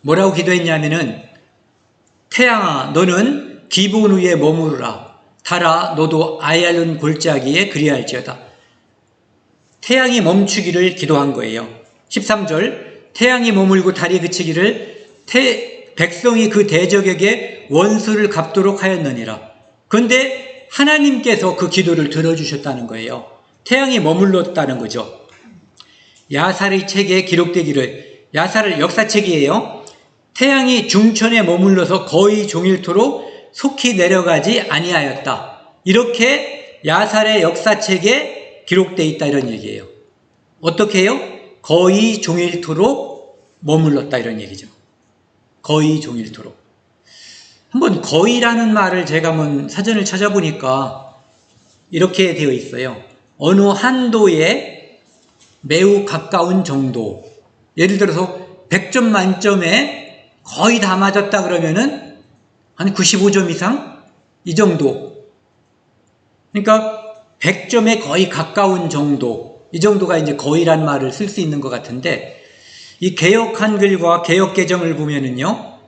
뭐라고 기도했냐면은 태양아 너는 기브온 위에 머무르라 달아 너도 아얄론 골짜기에 그리할지어다. 태양이 멈추기를 기도한 거예요. 13절 태양이 머물고 달이 그치기를 백성이 그 대적에게 원수를 갚도록 하였느니라. 그런데 하나님께서 그 기도를 들어주셨다는 거예요. 태양이 머물렀다는 거죠. 야살의 책에 기록되기를, 야살은 역사책이에요. 태양이 중천에 머물러서 거의 종일토록 속히 내려가지 아니하였다. 이렇게 야살의 역사책에 기록되어 있다 이런 얘기예요. 어떻게 해요? 거의 종일토록 머물렀다 이런 얘기죠. 거의 종일토록. 한번 거의라는 말을 제가 한번 사전을 찾아보니까 이렇게 되어 있어요. 어느 한도에 매우 가까운 정도. 예를 들어서 100점 만점에 거의 다 맞았다 그러면은 한 95점 이상? 이 정도. 그러니까 100점에 거의 가까운 정도. 이 정도가 이제 거의란 말을 쓸 수 있는 것 같은데, 이 개역 한글과 개역 개정을 보면은요,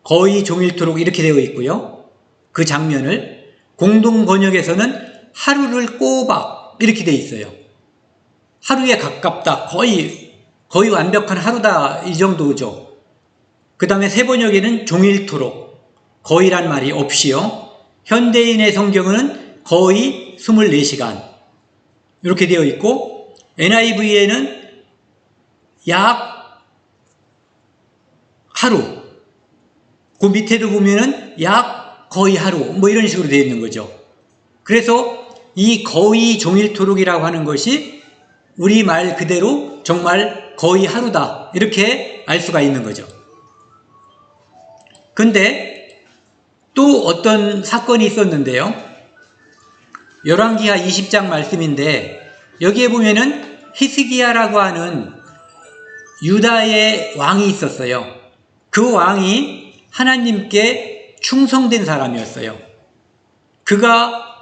거의 종일토록 이렇게 되어 있고요. 그 장면을 공동 번역에서는 하루를 꼬박 이렇게 되어 있어요. 하루에 가깝다. 거의 완벽한 하루다. 이 정도죠. 그 다음에 새 번역에는 종일토록. 거의란 말이 없이요. 현대인의 성경은 거의 24시간. 이렇게 되어 있고, NIV에는 약 하루. 그 밑에도 보면은 약 거의 하루. 뭐 이런 식으로 되어 있는 거죠. 그래서 이 거의 종일토록이라고 하는 것이 우리말 그대로 정말 거의 하루다. 이렇게 알 수가 있는 거죠. 근데 또 어떤 사건이 있었는데요. 열왕기하 20장 말씀인데 여기에 보면은 히스기야라고 하는 유다의 왕이 있었어요. 그 왕이 하나님께 충성된 사람이었어요. 그가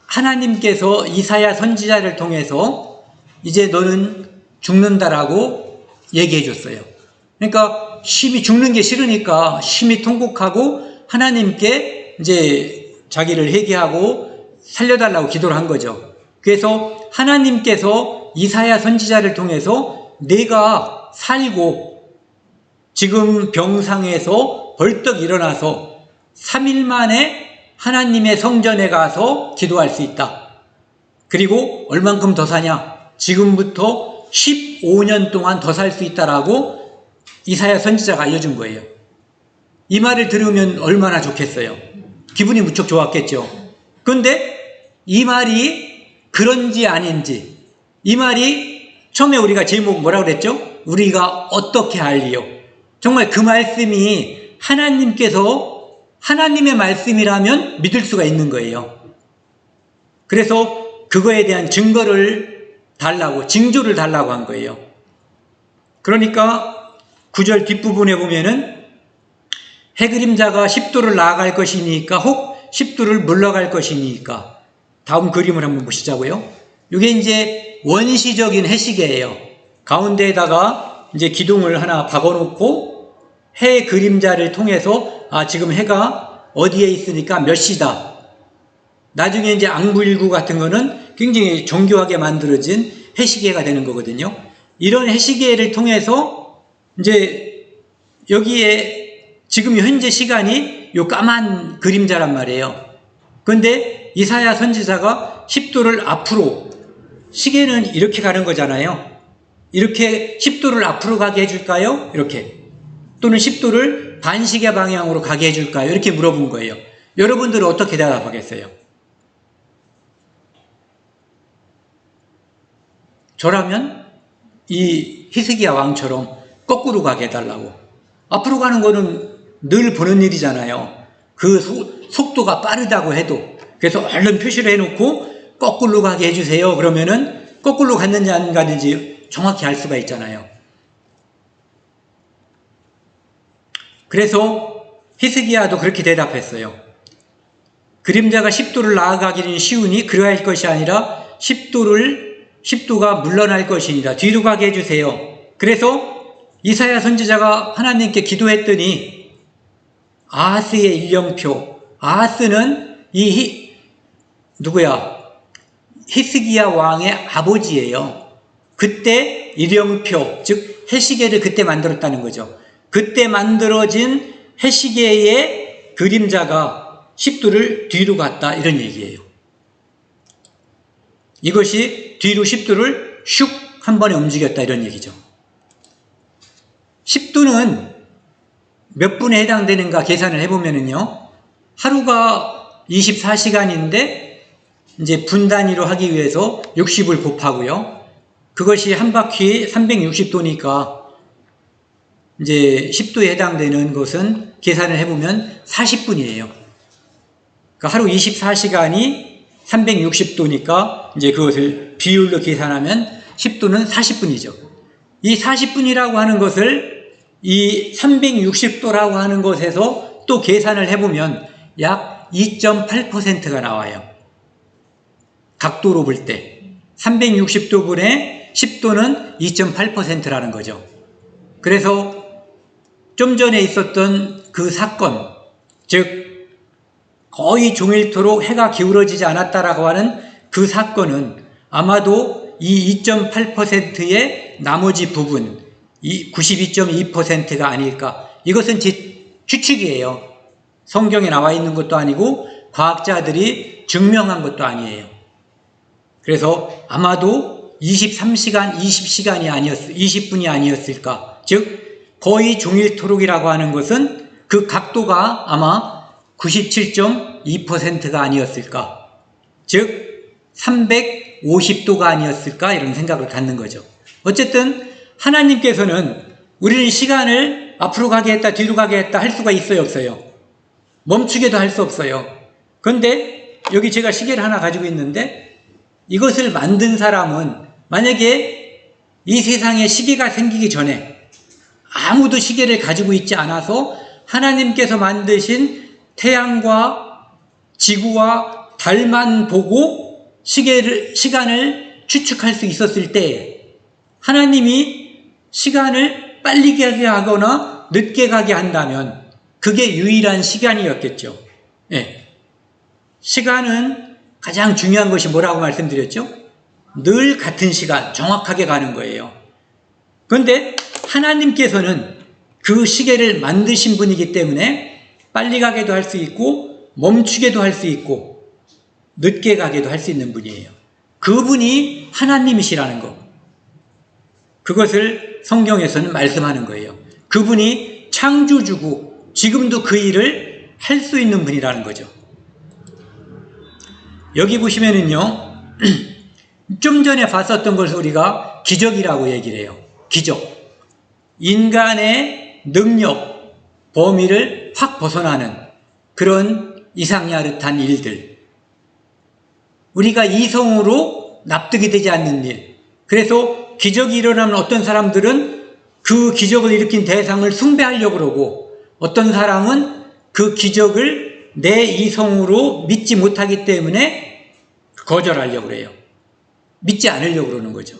하나님께서 이사야 선지자를 통해서 이제 너는 죽는다라고 얘기해 줬어요. 그러니까 심히 죽는 게 싫으니까 심히 통곡하고 하나님께 이제 자기를 회개하고 살려달라고 기도를 한 거죠. 그래서 하나님께서 이사야 선지자를 통해서 내가 살고 지금 병상에서 벌떡 일어나서 3일 만에 하나님의 성전에 가서 기도할 수 있다. 그리고 얼만큼 더 사냐? 지금부터 15년 동안 더 살 수 있다라고 이사야 선지자가 알려준 거예요. 이 말을 들으면 얼마나 좋겠어요. 기분이 무척 좋았겠죠. 그런데 이 말이 그런지 아닌지, 이 말이 처음에 우리가 제목 뭐라고 그랬죠? 우리가 어떻게 알리요? 정말 그 말씀이 하나님의 말씀이라면 믿을 수가 있는 거예요. 그래서 그거에 대한 증거를 달라고, 징조를 달라고 한 거예요. 그러니까 9절 뒷부분에 보면은 해그림자가 10도를 나아갈 것이니까 혹 10도를 물러갈 것이니까. 다음 그림을 한번 보시자고요. 이게 이제 원시적인 해시계예요. 가운데에다가 이제 기둥을 하나 박아놓고 해 그림자를 통해서 지금 해가 어디에 있으니까 몇 시다. 나중에 이제 앙불구 같은 거는 굉장히 정교하게 만들어진 해시계가 되는 거거든요. 이런 해시계를 통해서 이제 여기에 지금 현재 시간이 요 까만 그림자란 말이에요. 그런데 이사야 선지자가 10도를 앞으로, 시계는 이렇게 가는 거잖아요. 이렇게 10도를 앞으로 가게 해줄까요? 이렇게. 또는 10도를 반시계 방향으로 가게 해줄까요? 이렇게 물어본 거예요. 여러분들은 어떻게 대답하겠어요? 저라면 이 히스기야 왕처럼 거꾸로 가게 해달라고. 앞으로 가는 거는 늘 보는 일이잖아요. 그 속도가 빠르다고 해도. 그래서 얼른 표시를 해놓고 거꾸로 가게 해주세요. 그러면은 거꾸로 갔는지 안 갔는지 정확히 알 수가 있잖아요. 그래서 히스기야도 그렇게 대답했어요. 그림자가 10도를 나아가기는 쉬우니 그러할 것이 아니라 10도가 물러날 것이니라. 뒤로 가게 해주세요. 그래서 이사야 선지자가 하나님께 기도했더니 아하스의 일령표, 아하스는 히스기야 왕의 아버지예요. 그때 일령표, 즉 해시계를 그때 만들었다는 거죠. 그때 만들어진 해시계의 그림자가 10도를 뒤로 갔다, 이런 얘기예요. 이것이 뒤로 10도를 슉 한 번에 움직였다, 이런 얘기죠. 10도는 몇 분에 해당되는가 계산을 해보면은요, 하루가 24시간인데 이제 분 단위로 하기 위해서 60을 곱하고요. 그것이 한 바퀴 360도니까 이제 10도에 해당되는 것은 계산을 해보면 40분이에요. 그러니까 하루 24시간이 360도니까 이제 그것을 비율로 계산하면 10도는 40분이죠. 이 40분이라고 하는 것을 이 360도라고 하는 것에서 또 계산을 해보면 약 2.8%가 나와요. 각도로 볼 때 360도 분의 10도는 2.8%라는 거죠. 그래서 좀 전에 있었던 그 사건, 즉 거의 종일토록 해가 기울어지지 않았다라고 하는 그 사건은 아마도 이 2.8%의 나머지 부분, 이 92.2%가 아닐까. 이것은 제 추측이에요. 성경에 나와 있는 것도 아니고 과학자들이 증명한 것도 아니에요. 그래서 아마도 23시간, 20분이 아니었을까. 즉 거의 종일토록이라고 하는 것은 그 각도가 아마 97.2%가 아니었을까. 즉 350도가 아니었을까 이런 생각을 갖는 거죠. 어쨌든 하나님께서는 우리는 시간을 앞으로 가게 했다 뒤로 가게 했다 할 수가 있어요 없어요? 멈추게도 할 수 없어요. 그런데 여기 제가 시계를 하나 가지고 있는데 이것을 만든 사람은 만약에 이 세상에 시계가 생기기 전에 아무도 시계를 가지고 있지 않아서 하나님께서 만드신 태양과 지구와 달만 보고 시간을 추측할 수 있었을 때 하나님이 시간을 빨리 가게 하거나 늦게 가게 한다면 그게 유일한 시간이었겠죠. 네. 시간은 가장 중요한 것이 뭐라고 말씀드렸죠? 늘 같은 시간, 정확하게 가는 거예요. 그런데 하나님께서는 그 시계를 만드신 분이기 때문에 빨리 가게도 할 수 있고 멈추게도 할 수 있고 늦게 가게도 할 수 있는 분이에요. 그분이 하나님이시라는 거. 그것을 성경에서는 말씀하는 거예요. 그분이 창조주고 지금도 그 일을 할 수 있는 분이라는 거죠. 여기 보시면은요, 좀 전에 봤었던 것을 우리가 기적이라고 얘기를 해요. 기적. 인간의 능력, 범위를 확 벗어나는 그런 이상야릇한 일들. 우리가 이성으로 납득이 되지 않는 일. 그래서 기적이 일어나면 어떤 사람들은 그 기적을 일으킨 대상을 숭배하려고 그러고 어떤 사람은 그 기적을 내 이성으로 믿지 못하기 때문에 거절하려고 그래요. 믿지 않으려고 그러는 거죠.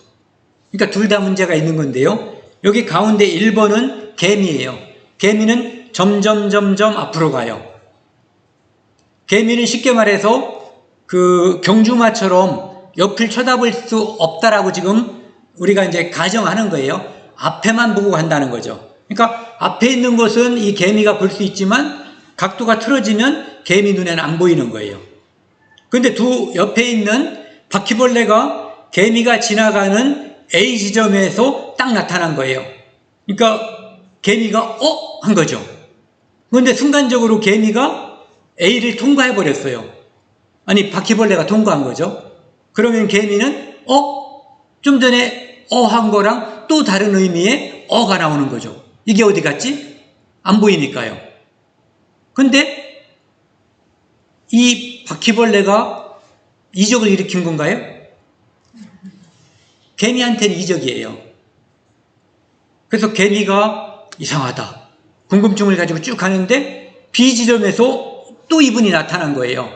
그러니까 둘 다 문제가 있는 건데요. 여기 가운데 1번은 개미예요. 개미는 점점 앞으로 가요. 개미는 쉽게 말해서 그 경주마처럼 옆을 쳐다볼 수 없다라고 지금 우리가 이제 가정하는 거예요. 앞에만 보고 간다는 거죠. 그러니까 앞에 있는 것은 이 개미가 볼 수 있지만 각도가 틀어지면 개미 눈에는 안 보이는 거예요. 그런데 두 옆에 있는 바퀴벌레가 개미가 지나가는 A 지점에서 딱 나타난 거예요. 그러니까 개미가 한 거죠. 그런데 순간적으로 개미가 A를 통과해 버렸어요. 아니 바퀴벌레가 통과한 거죠. 그러면 개미는 좀 전에 한 거랑 또 다른 의미의 가 나오는 거죠. 이게 어디 갔지? 안 보이니까요. 근데 이 바퀴벌레가 이적을 일으킨 건가요? 개미한테는 이적이에요. 그래서 개미가 이상하다. 궁금증을 가지고 쭉 가는데 B 지점에서 또 이분이 나타난 거예요.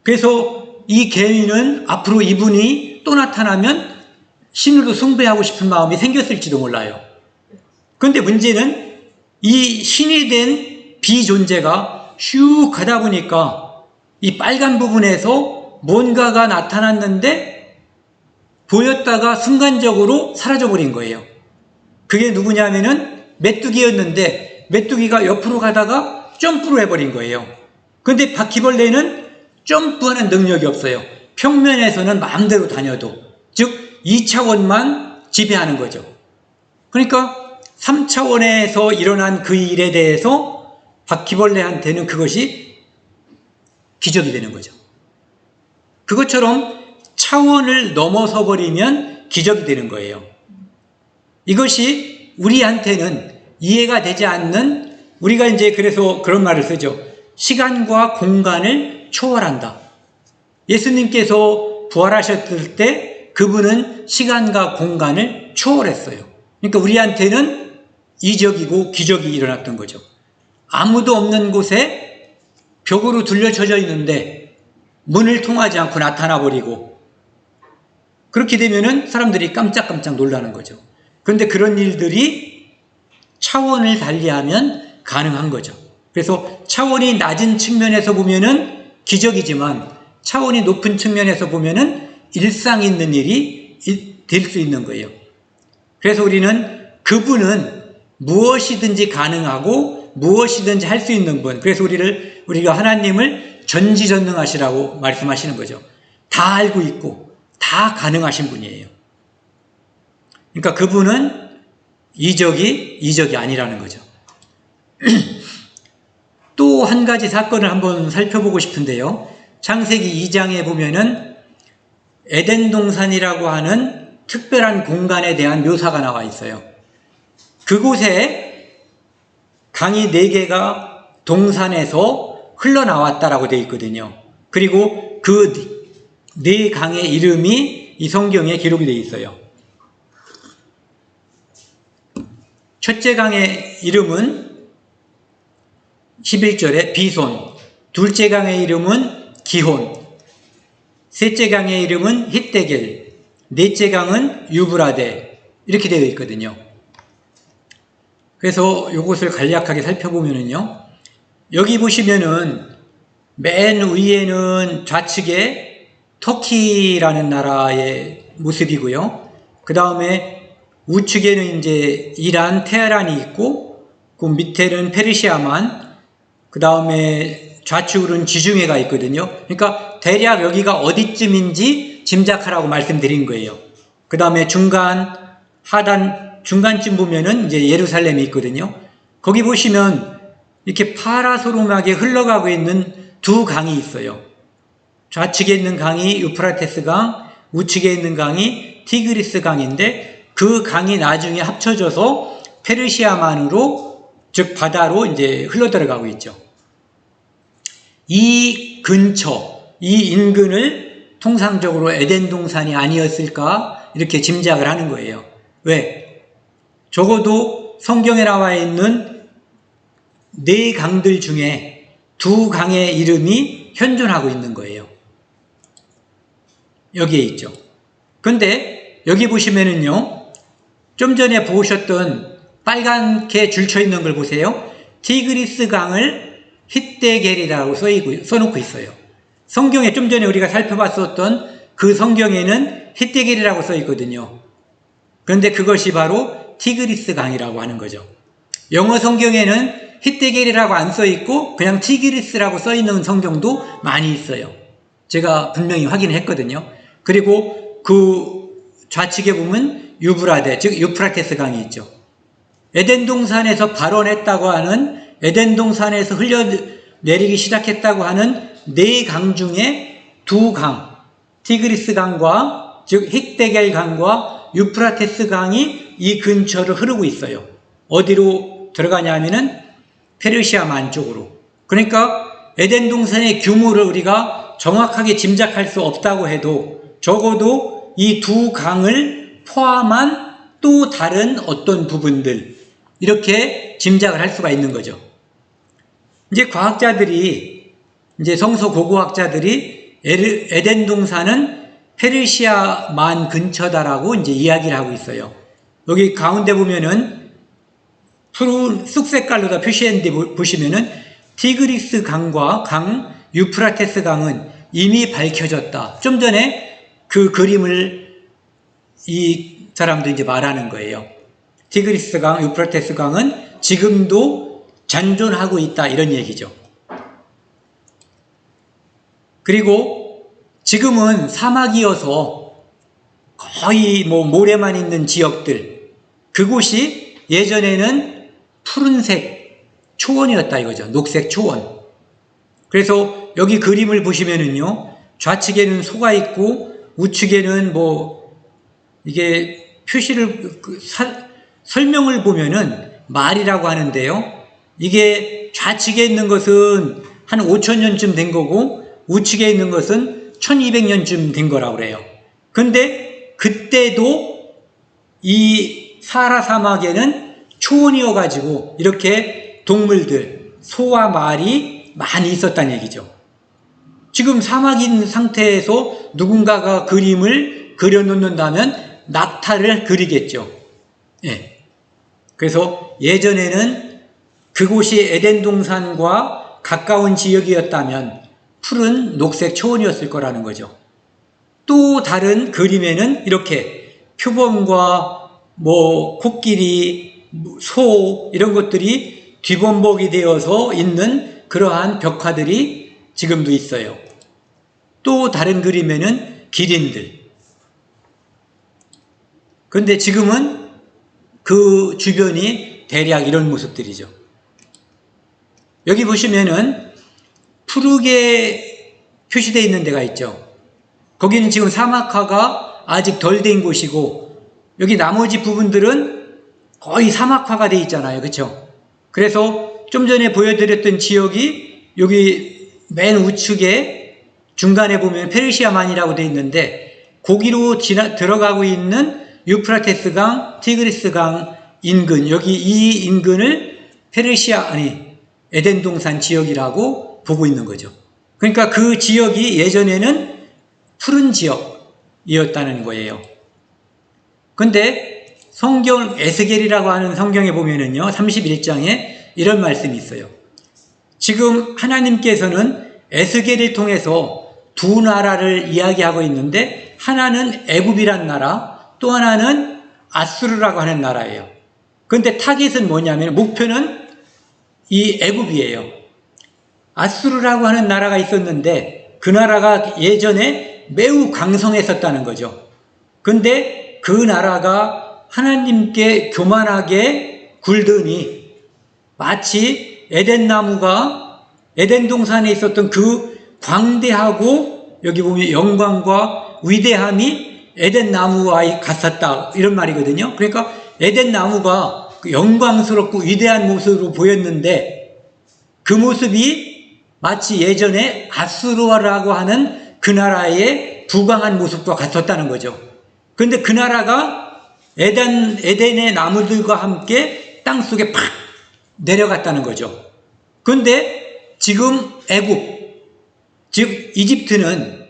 그래서 이 개미는 앞으로 이분이 또 나타나면 신으로 숭배하고 싶은 마음이 생겼을지도 몰라요. 그런데 문제는 이 신이 된 비존재가 슉 가다 보니까 이 빨간 부분에서 뭔가가 나타났는데 보였다가 순간적으로 사라져버린 거예요. 그게 누구냐면은 메뚜기였는데 메뚜기가 옆으로 가다가 점프를 해버린 거예요. 그런데 바퀴벌레는 점프하는 능력이 없어요. 평면에서는 마음대로 다녀도. 즉 2차원만 지배하는 거죠. 그러니까 3차원에서 일어난 그 일에 대해서 바퀴벌레한테는 그것이 기적이 되는 거죠. 그것처럼 차원을 넘어서 버리면 기적이 되는 거예요. 이것이 우리한테는 이해가 되지 않는 우리가 이제 그래서 그런 말을 쓰죠. 시간과 공간을 초월한다. 예수님께서 부활하셨을 때 그분은 시간과 공간을 초월했어요. 그러니까 우리한테는 이적이고 기적이 일어났던 거죠. 아무도 없는 곳에 벽으로 둘러쳐져 있는데 문을 통하지 않고 나타나 버리고, 그렇게 되면은 사람들이 깜짝깜짝 놀라는 거죠. 그런데 그런 일들이 차원을 달리하면 가능한 거죠. 그래서 차원이 낮은 측면에서 보면은 기적이지만 차원이 높은 측면에서 보면은 일상 있는 일이 될 수 있는 거예요. 그래서 우리는 그분은 무엇이든지 가능하고 무엇이든지 할 수 있는 분, 그래서 우리가 하나님을 전지전능하시라고 말씀하시는 거죠. 다 알고 있고 다 가능하신 분이에요. 그러니까 그분은 이적이 아니라는 거죠. 또 한 가지 사건을 한번 살펴보고 싶은데요. 창세기 2장에 보면은 에덴 동산이라고 하는 특별한 공간에 대한 묘사가 나와 있어요. 그곳에 강이 4개가 동산에서 흘러나왔다라고 되어 있거든요. 그리고 그 4강의 이름이 이 성경에 기록이 되어 있어요. 첫째 강의 이름은 11절에 비손, 둘째 강의 이름은 기혼, 셋째 강의 이름은 hitdekel, 넷째 강은 유브라데, 이렇게 되어 있거든요. 그래서 이것을 간략하게 살펴보면요, 여기 보시면은 맨 위에는 좌측에 터키라는 나라의 모습이고요. 그 다음에 우측에는 이제 이란, 테헤란이 있고, 그 밑에는 페르시아만, 그 다음에 좌측으로는 지중해가 있거든요. 그러니까 대략 여기가 어디쯤인지 짐작하라고 말씀드린 거예요. 그 다음에 중간쯤 보면은 이제 예루살렘이 있거든요. 거기 보시면 이렇게 파라소름하게 흘러가고 있는 2강이 있어요. 좌측에 있는 강이 유프라테스 강, 우측에 있는 강이 티그리스 강인데, 그 강이 나중에 합쳐져서 페르시아만으로, 즉 바다로 이제 흘러 들어가고 있죠. 이 근처, 이 인근을 통상적으로 에덴 동산이 아니었을까 이렇게 짐작을 하는 거예요. 왜? 적어도 성경에 나와 있는 4강들 중에 2강의 이름이 현존하고 있는 거예요. 여기에 있죠. 근데 여기 보시면은요, 좀 전에 보셨던 빨갛게 줄쳐 있는 걸 보세요. 티그리스 강을 hitdekel이라고 써놓고 있어요. 성경에 좀 전에 우리가 살펴봤었던 그 성경에는 hitdekel이라고 써 있거든요. 그런데 그것이 바로 티그리스 강이라고 하는 거죠. 영어 성경에는 hitdekel이라고 안 써 있고 그냥 티그리스라고 써 있는 성경도 많이 있어요. 제가 분명히 확인했거든요. 그리고 그 좌측에 보면 유브라데, 즉 유프라테스 강이 있죠. 에덴 동산에서 발원했다고 하는, 에덴 동산에서 흘러내리기 시작했다고 하는 4강 중에 2강, 티그리스 강과, 즉 hitdekel 강과 유프라테스 강이 이 근처를 흐르고 있어요. 어디로 들어가냐면은 페르시아만 쪽으로. 그러니까 에덴 동산의 규모를 우리가 정확하게 짐작할 수 없다고 해도 적어도 이 2강을 포함한 또 다른 어떤 부분들, 이렇게 짐작을 할 수가 있는 거죠. 이제 과학자들이, 이제 성서고고학자들이 에덴 동산은 페르시아만 근처다라고 이제 이야기를 하고 있어요. 여기 가운데 보면은 푸른 쑥색깔로 다 표시했는데 보시면은 티그리스 강과 유프라테스 강은 이미 밝혀졌다. 좀 전에 그 그림을 이 사람도 이제 말하는 거예요. 티그리스 강, 유프라테스 강은 지금도 잔존하고 있다, 이런 얘기죠. 그리고 지금은 사막이어서 거의 모래만 있는 지역들, 그곳이 예전에는 푸른색 초원이었다 이거죠. 녹색 초원. 그래서 여기 그림을 보시면은요, 좌측에는 소가 있고 우측에는 이게 표시를 설명을 보면은 말이라고 하는데요, 이게 좌측에 있는 것은 한 5,000년쯤 된 거고 우측에 있는 것은 1200년쯤 된 거라고 그래요. 근데 그때도 이 사하라 사막에는 초원이어가지고 이렇게 동물들, 소와 말이 많이 있었다는 얘기죠. 지금 사막인 상태에서 누군가가 그림을 그려놓는다면 낙타를 그리겠죠. 예. 그래서 예전에는 그곳이 에덴 동산과 가까운 지역이었다면 푸른 녹색 초원이었을 거라는 거죠. 또 다른 그림에는 이렇게 표범과 코끼리, 소 이런 것들이 뒤범벅이 되어서 있는 그러한 벽화들이 지금도 있어요. 또 다른 그림에는 기린들. 그런데 지금은 그 주변이 대략 이런 모습들이죠. 여기 보시면은 푸르게 표시되어 있는 데가 있죠. 거기는 지금 사막화가 아직 덜 된 곳이고 여기 나머지 부분들은 거의 사막화가 되어 있잖아요. 그렇죠? 그래서 좀 전에 보여드렸던 지역이 여기 맨 우측에 중간에 보면 페르시아만이라고 되어 있는데 거기로 들어가고 있는 유프라테스강, 티그리스강 인근, 여기 이 인근을 에덴 동산 지역이라고 보고 있는 거죠. 그러니까 그 지역이 예전에는 푸른 지역이었다는 거예요. 근데 성경 에스겔이라고 하는 성경에 보면은요, 31장에 이런 말씀이 있어요. 지금 하나님께서는 에스겔을 통해서 두 나라를 이야기하고 있는데 하나는 애굽이란 나라, 또 하나는 아수르라고 하는 나라예요. 그런데 타깃은 뭐냐면 목표는 이 애굽이에요. 아수르라고 하는 나라가 있었는데 그 나라가 예전에 매우 강성했었다는 거죠. 근데 그 나라가 하나님께 교만하게 굴더니 마치 에덴나무가 에덴 동산에 있었던 그 광대하고 여기 보면 영광과 위대함이 에덴 나무와 같았다 이런 말이거든요. 그러니까 에덴 나무가 영광스럽고 위대한 모습으로 보였는데 그 모습이 마치 예전에 아수르라고 하는 그 나라의 부강한 모습과 같았다는 거죠. 그런데 그 나라가 에덴의 나무들과 함께 땅속에 팍 내려갔다는 거죠. 그런데 지금 애굽, 즉 이집트는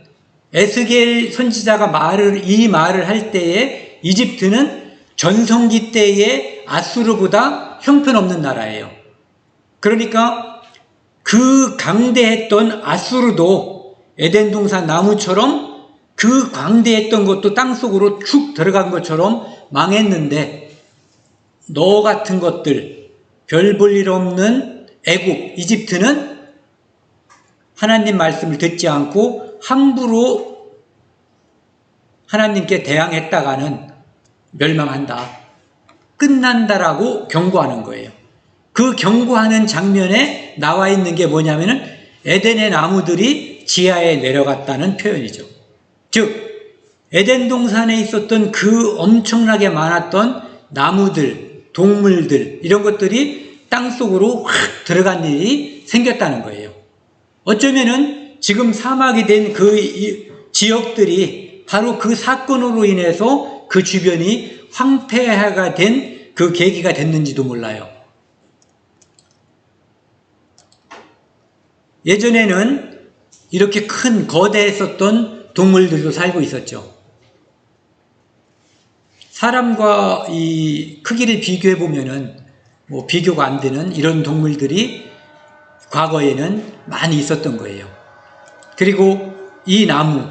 에스겔 선지자가 이 말을 할 때에 이집트는 전성기 때의 아수르보다 형편없는 나라예요. 그러니까 그 강대했던 아수르도 에덴 동산 나무처럼 그 광대했던 것도 땅속으로 축 들어간 것처럼 망했는데 너 같은 것들, 별 볼 일 없는 애굽, 이집트는 하나님 말씀을 듣지 않고 함부로 하나님께 대항했다가는 멸망한다. 끝난다라고 경고하는 거예요. 그 경고하는 장면에 나와 있는 게 뭐냐면은 에덴의 나무들이 지하에 내려갔다는 표현이죠. 즉, 에덴 동산에 있었던 그 엄청나게 많았던 나무들, 동물들, 이런 것들이 땅속으로 확 들어간 일이 생겼다는 거예요. 어쩌면은 지금 사막이 된 그 지역들이 바로 그 사건으로 인해서 그 주변이 황폐화가 된 그 계기가 됐는지도 몰라요. 예전에는 이렇게 큰 거대했었던 동물들도 살고 있었죠. 사람과 이 크기를 비교해 보면은 비교가 안 되는 이런 동물들이 과거에는 많이 있었던 거예요. 그리고 이 나무,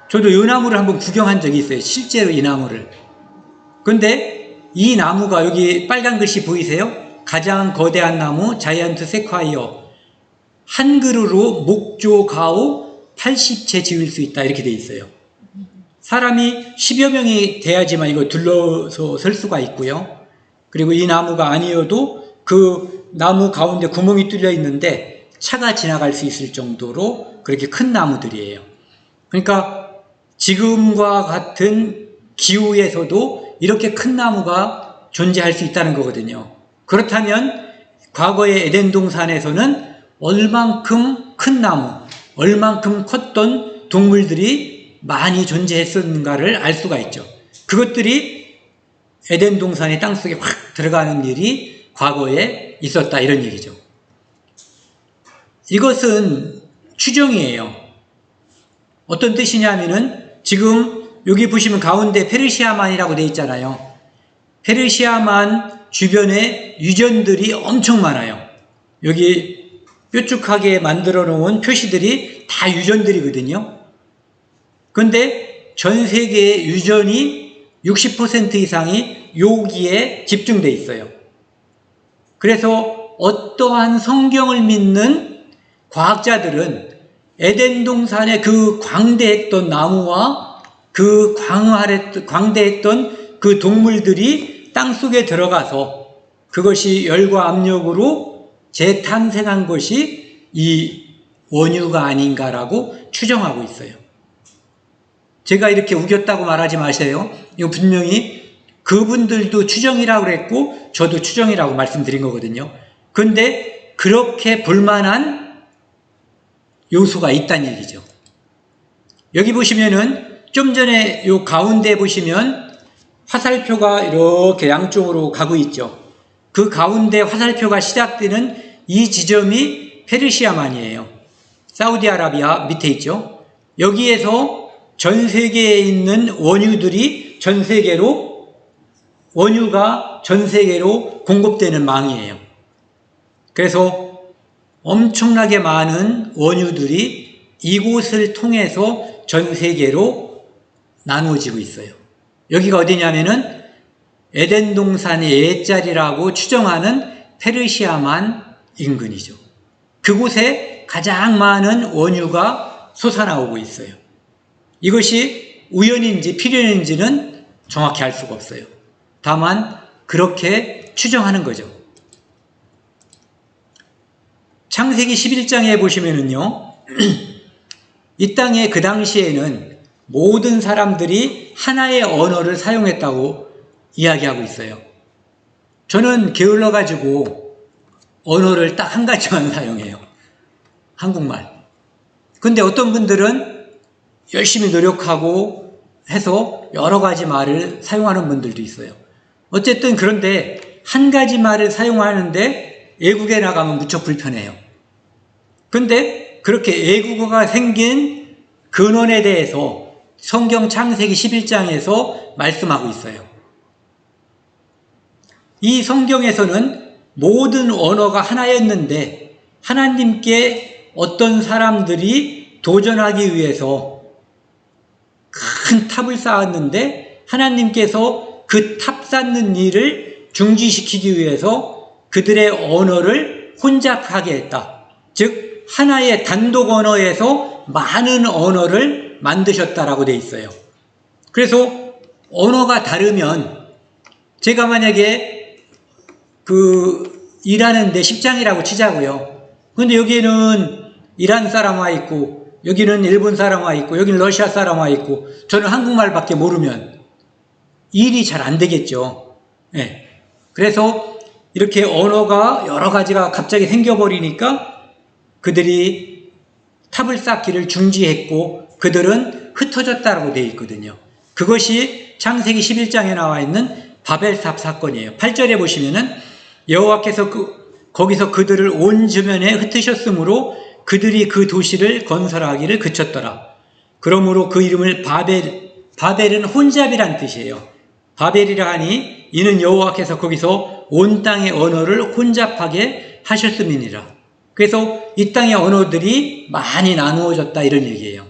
저도 이 나무를 한번 구경한 적이 있어요. 실제로 이 나무를. 근데 이 나무가 여기 빨간 글씨 보이세요? 가장 거대한 나무 자이언트 세콰이어, 한 그루로 목조 가오 80채 지을 수 있다 이렇게 돼 있어요. 사람이 10여 명이 돼야지만 이거 둘러서 설 수가 있고요. 그리고 이 나무가 아니어도 그 나무 가운데 구멍이 뚫려 있는데 차가 지나갈 수 있을 정도로 그렇게 큰 나무들이에요. 그러니까 지금과 같은 기후에서도 이렇게 큰 나무가 존재할 수 있다는 거거든요. 그렇다면 과거의 에덴 동산에서는 얼만큼 큰 나무, 얼만큼 컸던 동물들이 많이 존재했었는가를 알 수가 있죠. 그것들이 에덴 동산의 땅속에 확 들어가는 일이 과거에 있었다 이런 얘기죠. 이것은 추정이에요. 어떤 뜻이냐면은 지금 여기 보시면 가운데 페르시아만이라고 되어 있잖아요. 페르시아만 주변에 유전들이 엄청 많아요. 여기 뾰족하게 만들어 놓은 표시들이 다 유전들이거든요. 그런데 전 세계의 유전이 60% 이상이 여기에 집중되어 있어요. 그래서 어떠한 성경을 믿는 과학자들은 에덴 동산의 그 광대했던 나무와 그 광대했던 그 동물들이 땅속에 들어가서 그것이 열과 압력으로 재탄생한 것이 이 원유가 아닌가라고 추정하고 있어요. 제가 이렇게 우겼다고 말하지 마세요. 이거 분명히 그분들도 추정이라고 그랬고 저도 추정이라고 말씀드린 거거든요. 그런데 그렇게 볼만한 요소가 있다는 얘기죠. 여기 보시면은 좀 전에 요 가운데 보시면 화살표가 이렇게 양쪽으로 가고 있죠. 그 가운데 화살표가 시작되는 이 지점이 페르시아만이에요. 사우디아라비아 밑에 있죠. 여기에서 전 세계에 있는 원유들이 원유가 전 세계로 공급되는 망이에요. 그래서 엄청나게 많은 원유들이 이곳을 통해서 전 세계로 나누어지고 있어요. 여기가 어디냐면은 에덴 동산의 옛자리라고 추정하는 페르시아만 인근이죠. 그곳에 가장 많은 원유가 솟아나오고 있어요. 이것이 우연인지 필연인지는 정확히 알 수가 없어요. 다만 그렇게 추정하는 거죠. 창세기 11장에 보시면은요, 이 땅에 그 당시에는 모든 사람들이 하나의 언어를 사용했다고 이야기하고 있어요. 저는 게을러가지고 언어를 딱 한 가지만 사용해요. 한국말. 근데 어떤 분들은 열심히 노력하고 해서 여러 가지 말을 사용하는 분들도 있어요. 어쨌든 그런데 한 가지 말을 사용하는데 외국에 나가면 무척 불편해요. 근데 그렇게 외국어가 생긴 근원에 대해서 성경 창세기 11장에서 말씀하고 있어요. 이 성경에서는 모든 언어가 하나였는데 하나님께 어떤 사람들이 도전하기 위해서 큰 탑을 쌓았는데 하나님께서 그 탑 쌓는 일을 중지시키기 위해서 그들의 언어를 혼잡하게 했다. 즉 하나의 단독 언어에서 많은 언어를 만드셨다라고 되어 있어요. 그래서 언어가 다르면 제가 만약에 일하는데 10장이라고 치자고요. 근데 여기는 이란 사람 와 있고 여기는 일본 사람 와 있고 여기는 러시아 사람 와 있고 저는 한국말밖에 모르면 일이 잘 안 되겠죠. 네. 그래서 이렇게 언어가 여러 가지가 갑자기 생겨버리니까 그들이 탑을 쌓기를 중지했고 그들은 흩어졌다라고 되어 있거든요. 그것이 창세기 11장에 나와 있는 바벨탑 사건이에요. 8절에 보시면은 여호와께서 거기서 그들을 온 주변에 흩으셨으므로 그들이 그 도시를 건설하기를 그쳤더라. 그러므로 그 이름을 바벨은 혼잡이란 뜻이에요. 바벨이라 하니 이는 여호와께서 거기서 온 땅의 언어를 혼잡하게 하셨음이니라. 그래서 이 땅의 언어들이 많이 나누어졌다 이런 얘기예요.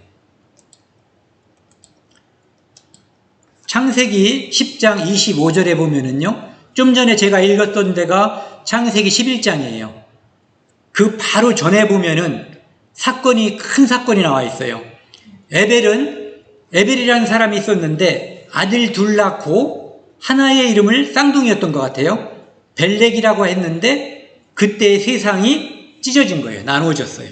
창세기 10장 25절에 보면은요, 좀 전에 제가 읽었던 데가 창세기 11장이에요. 그 바로 전에 보면은 큰 사건이 나와 있어요. 에벨이라는 사람이 있었는데 아들 둘 낳고 하나의 이름을 쌍둥이였던 것 같아요. 벨렉이라고 했는데 그때 세상이 찢어진 거예요. 나누어졌어요.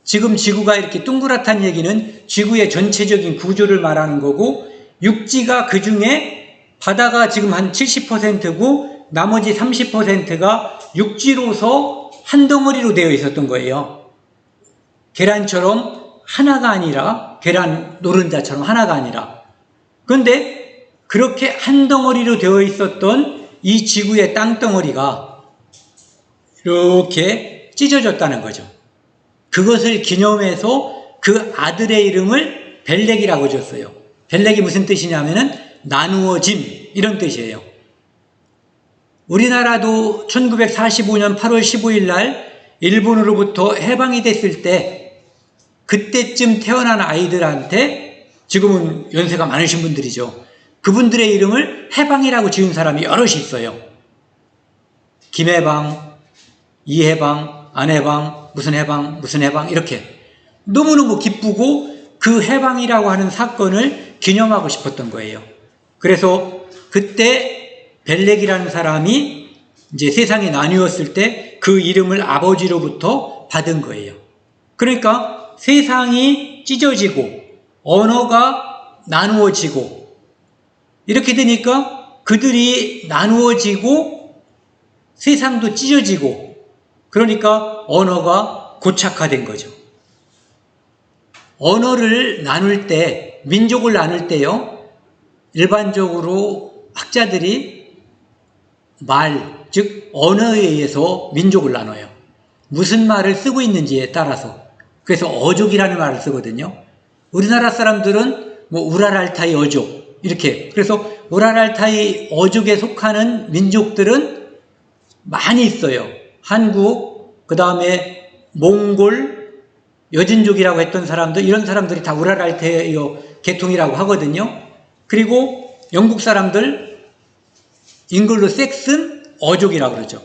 지금 지구가 이렇게 동그랗다는 얘기는 지구의 전체적인 구조를 말하는 거고 육지가 그 중에 바다가 지금 한 70%고 나머지 30%가 육지로서 한 덩어리로 되어 있었던 거예요. 계란처럼 하나가 아니라, 계란 노른자처럼 하나가 아니라. 그런데 그렇게 한 덩어리로 되어 있었던 이 지구의 땅덩어리가 이렇게 찢어졌다는 거죠. 그것을 기념해서 그 아들의 이름을 벨렉이라고 줬어요. 벨렉이 무슨 뜻이냐면은 나누어짐, 이런 뜻이에요. 우리나라도 1945년 8월 15일 날 일본으로부터 해방이 됐을 때 그때쯤 태어난 아이들한테, 지금은 연세가 많으신 분들이죠, 그분들의 이름을 해방이라고 지은 사람이 여럿이 있어요. 김해방, 이해방, 안해방, 무슨 해방, 무슨 해방, 이렇게 너무너무 기쁘고 그 해방이라고 하는 사건을 기념하고 싶었던 거예요. 그래서 그때 벨렉이라는 사람이 이제 세상이 나뉘었을 때 그 이름을 아버지로부터 받은 거예요. 그러니까 세상이 찢어지고 언어가 나누어지고 이렇게 되니까 그들이 나누어지고 세상도 찢어지고, 그러니까 언어가 고착화된 거죠. 언어를 나눌 때, 민족을 나눌 때요, 일반적으로 학자들이 말, 즉 언어에 의해서 민족을 나눠요. 무슨 말을 쓰고 있는지에 따라서. 그래서 어족이라는 말을 쓰거든요. 우리나라 사람들은 뭐 우랄알타이 어족, 이렇게. 그래서 우랄알타이 어족에 속하는 민족들은 많이 있어요. 한국, 그 다음에 몽골, 여진족이라고 했던 사람들, 이런 사람들이 다 우랄알타이 계통이라고 하거든요. 그리고 영국 사람들, 잉글로 섹슨 어족이라고 그러죠.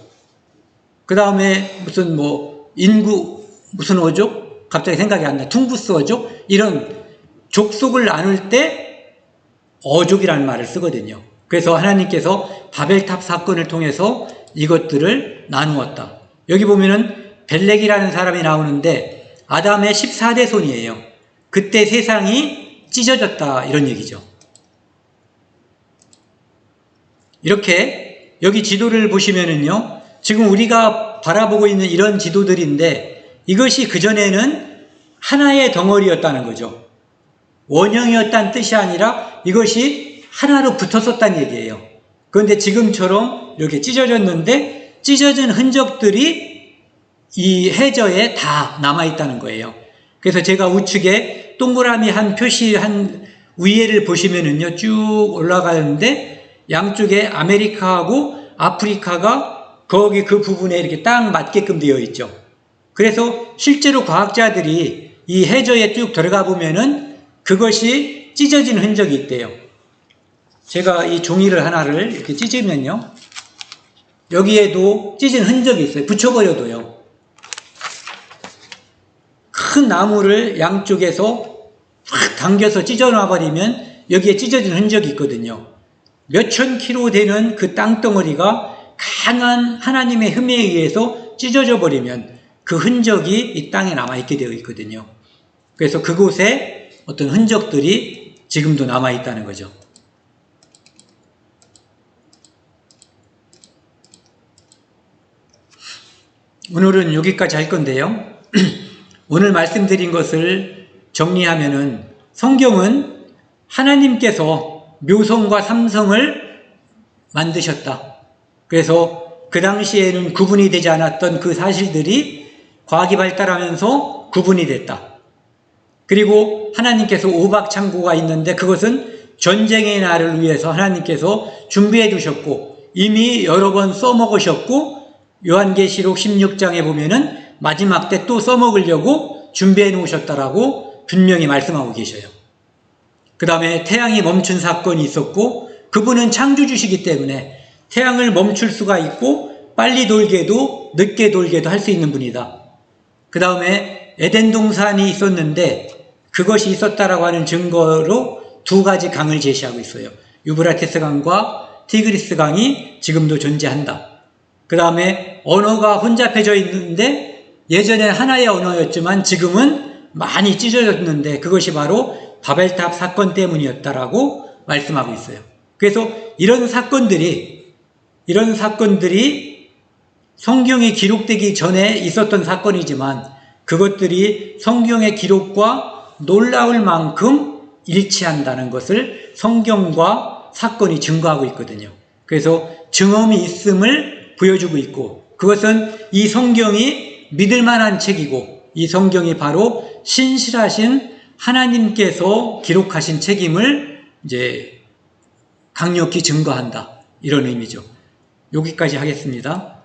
그 다음에 무슨 뭐 인구 무슨 어족? 갑자기 생각이 안 나. 퉁구스 어족? 이런 족속을 나눌 때 어족이라는 말을 쓰거든요. 그래서 하나님께서 바벨탑 사건을 통해서 이것들을 나누었다. 여기 보면은 벨렉이라는 사람이 나오는데 아담의 14대 손이에요. 그때 세상이 찢어졌다, 이런 얘기죠. 이렇게 여기 지도를 보시면은요, 지금 우리가 바라보고 있는 이런 지도들인데 이것이 그전에는 하나의 덩어리였다는 거죠. 원형이었다는 뜻이 아니라 이것이 하나로 붙었었다는 얘기예요. 그런데 지금처럼 이렇게 찢어졌는데 찢어진 흔적들이 이 해저에 다 남아있다는 거예요. 그래서 제가 우측에 동그라미 한 표시 한 위에를 보시면은요, 쭉 올라가는데 양쪽에 아메리카하고 아프리카가 거기 그 부분에 이렇게 딱 맞게끔 되어 있죠. 그래서 실제로 과학자들이 이 해저에 쭉 들어가 보면은 그것이 찢어진 흔적이 있대요. 제가 이 종이를 하나를 이렇게 찢으면요, 여기에도 찢은 흔적이 있어요. 붙여버려도요. 큰 나무를 양쪽에서 확 당겨서 찢어놔버리면 여기에 찢어진 흔적이 있거든요. 몇천 킬로 되는 그 땅덩어리가 강한 하나님의 흠에 의해서 찢어져 버리면 그 흔적이 이 땅에 남아있게 되어 있거든요. 그래서 그곳에 어떤 흔적들이 지금도 남아있다는 거죠. 오늘은 여기까지 할 건데요. 오늘 말씀드린 것을 정리하면은 성경은 하나님께서 묘성과 삼성을 만드셨다. 그래서 그 당시에는 구분이 되지 않았던 그 사실들이 과학이 발달하면서 구분이 됐다. 그리고 하나님께서 오박창고가 있는데 그것은 전쟁의 날을 위해서 하나님께서 준비해 두셨고 이미 여러 번 써먹으셨고, 요한계시록 16장에 보면은 마지막 때 또 써먹으려고 준비해 놓으셨다라고 분명히 말씀하고 계셔요. 그 다음에 태양이 멈춘 사건이 있었고, 그분은 창조주시기 때문에 태양을 멈출 수가 있고 빨리 돌게도 늦게 돌게도 할 수 있는 분이다. 그 다음에 에덴 동산이 있었는데 그것이 있었다라고 하는 증거로 두 가지 강을 제시하고 있어요. 유브라테스 강과 티그리스 강이 지금도 존재한다. 그 다음에 언어가 혼잡해져 있는데 예전엔 하나의 언어였지만 지금은 많이 찢어졌는데 그것이 바로 바벨탑 사건 때문이었다라고 말씀하고 있어요. 그래서 이런 사건들이 성경에 기록되기 전에 있었던 사건이지만 그것들이 성경의 기록과 놀라울 만큼 일치한다는 것을 성경과 사건이 증거하고 있거든요. 그래서 증언이 있음을 보여주고 있고, 그것은 이 성경이 믿을 만한 책이고, 이 성경이 바로 신실하신 하나님께서 기록하신 책임을 이제 강력히 증거한다, 이런 의미죠. 여기까지 하겠습니다.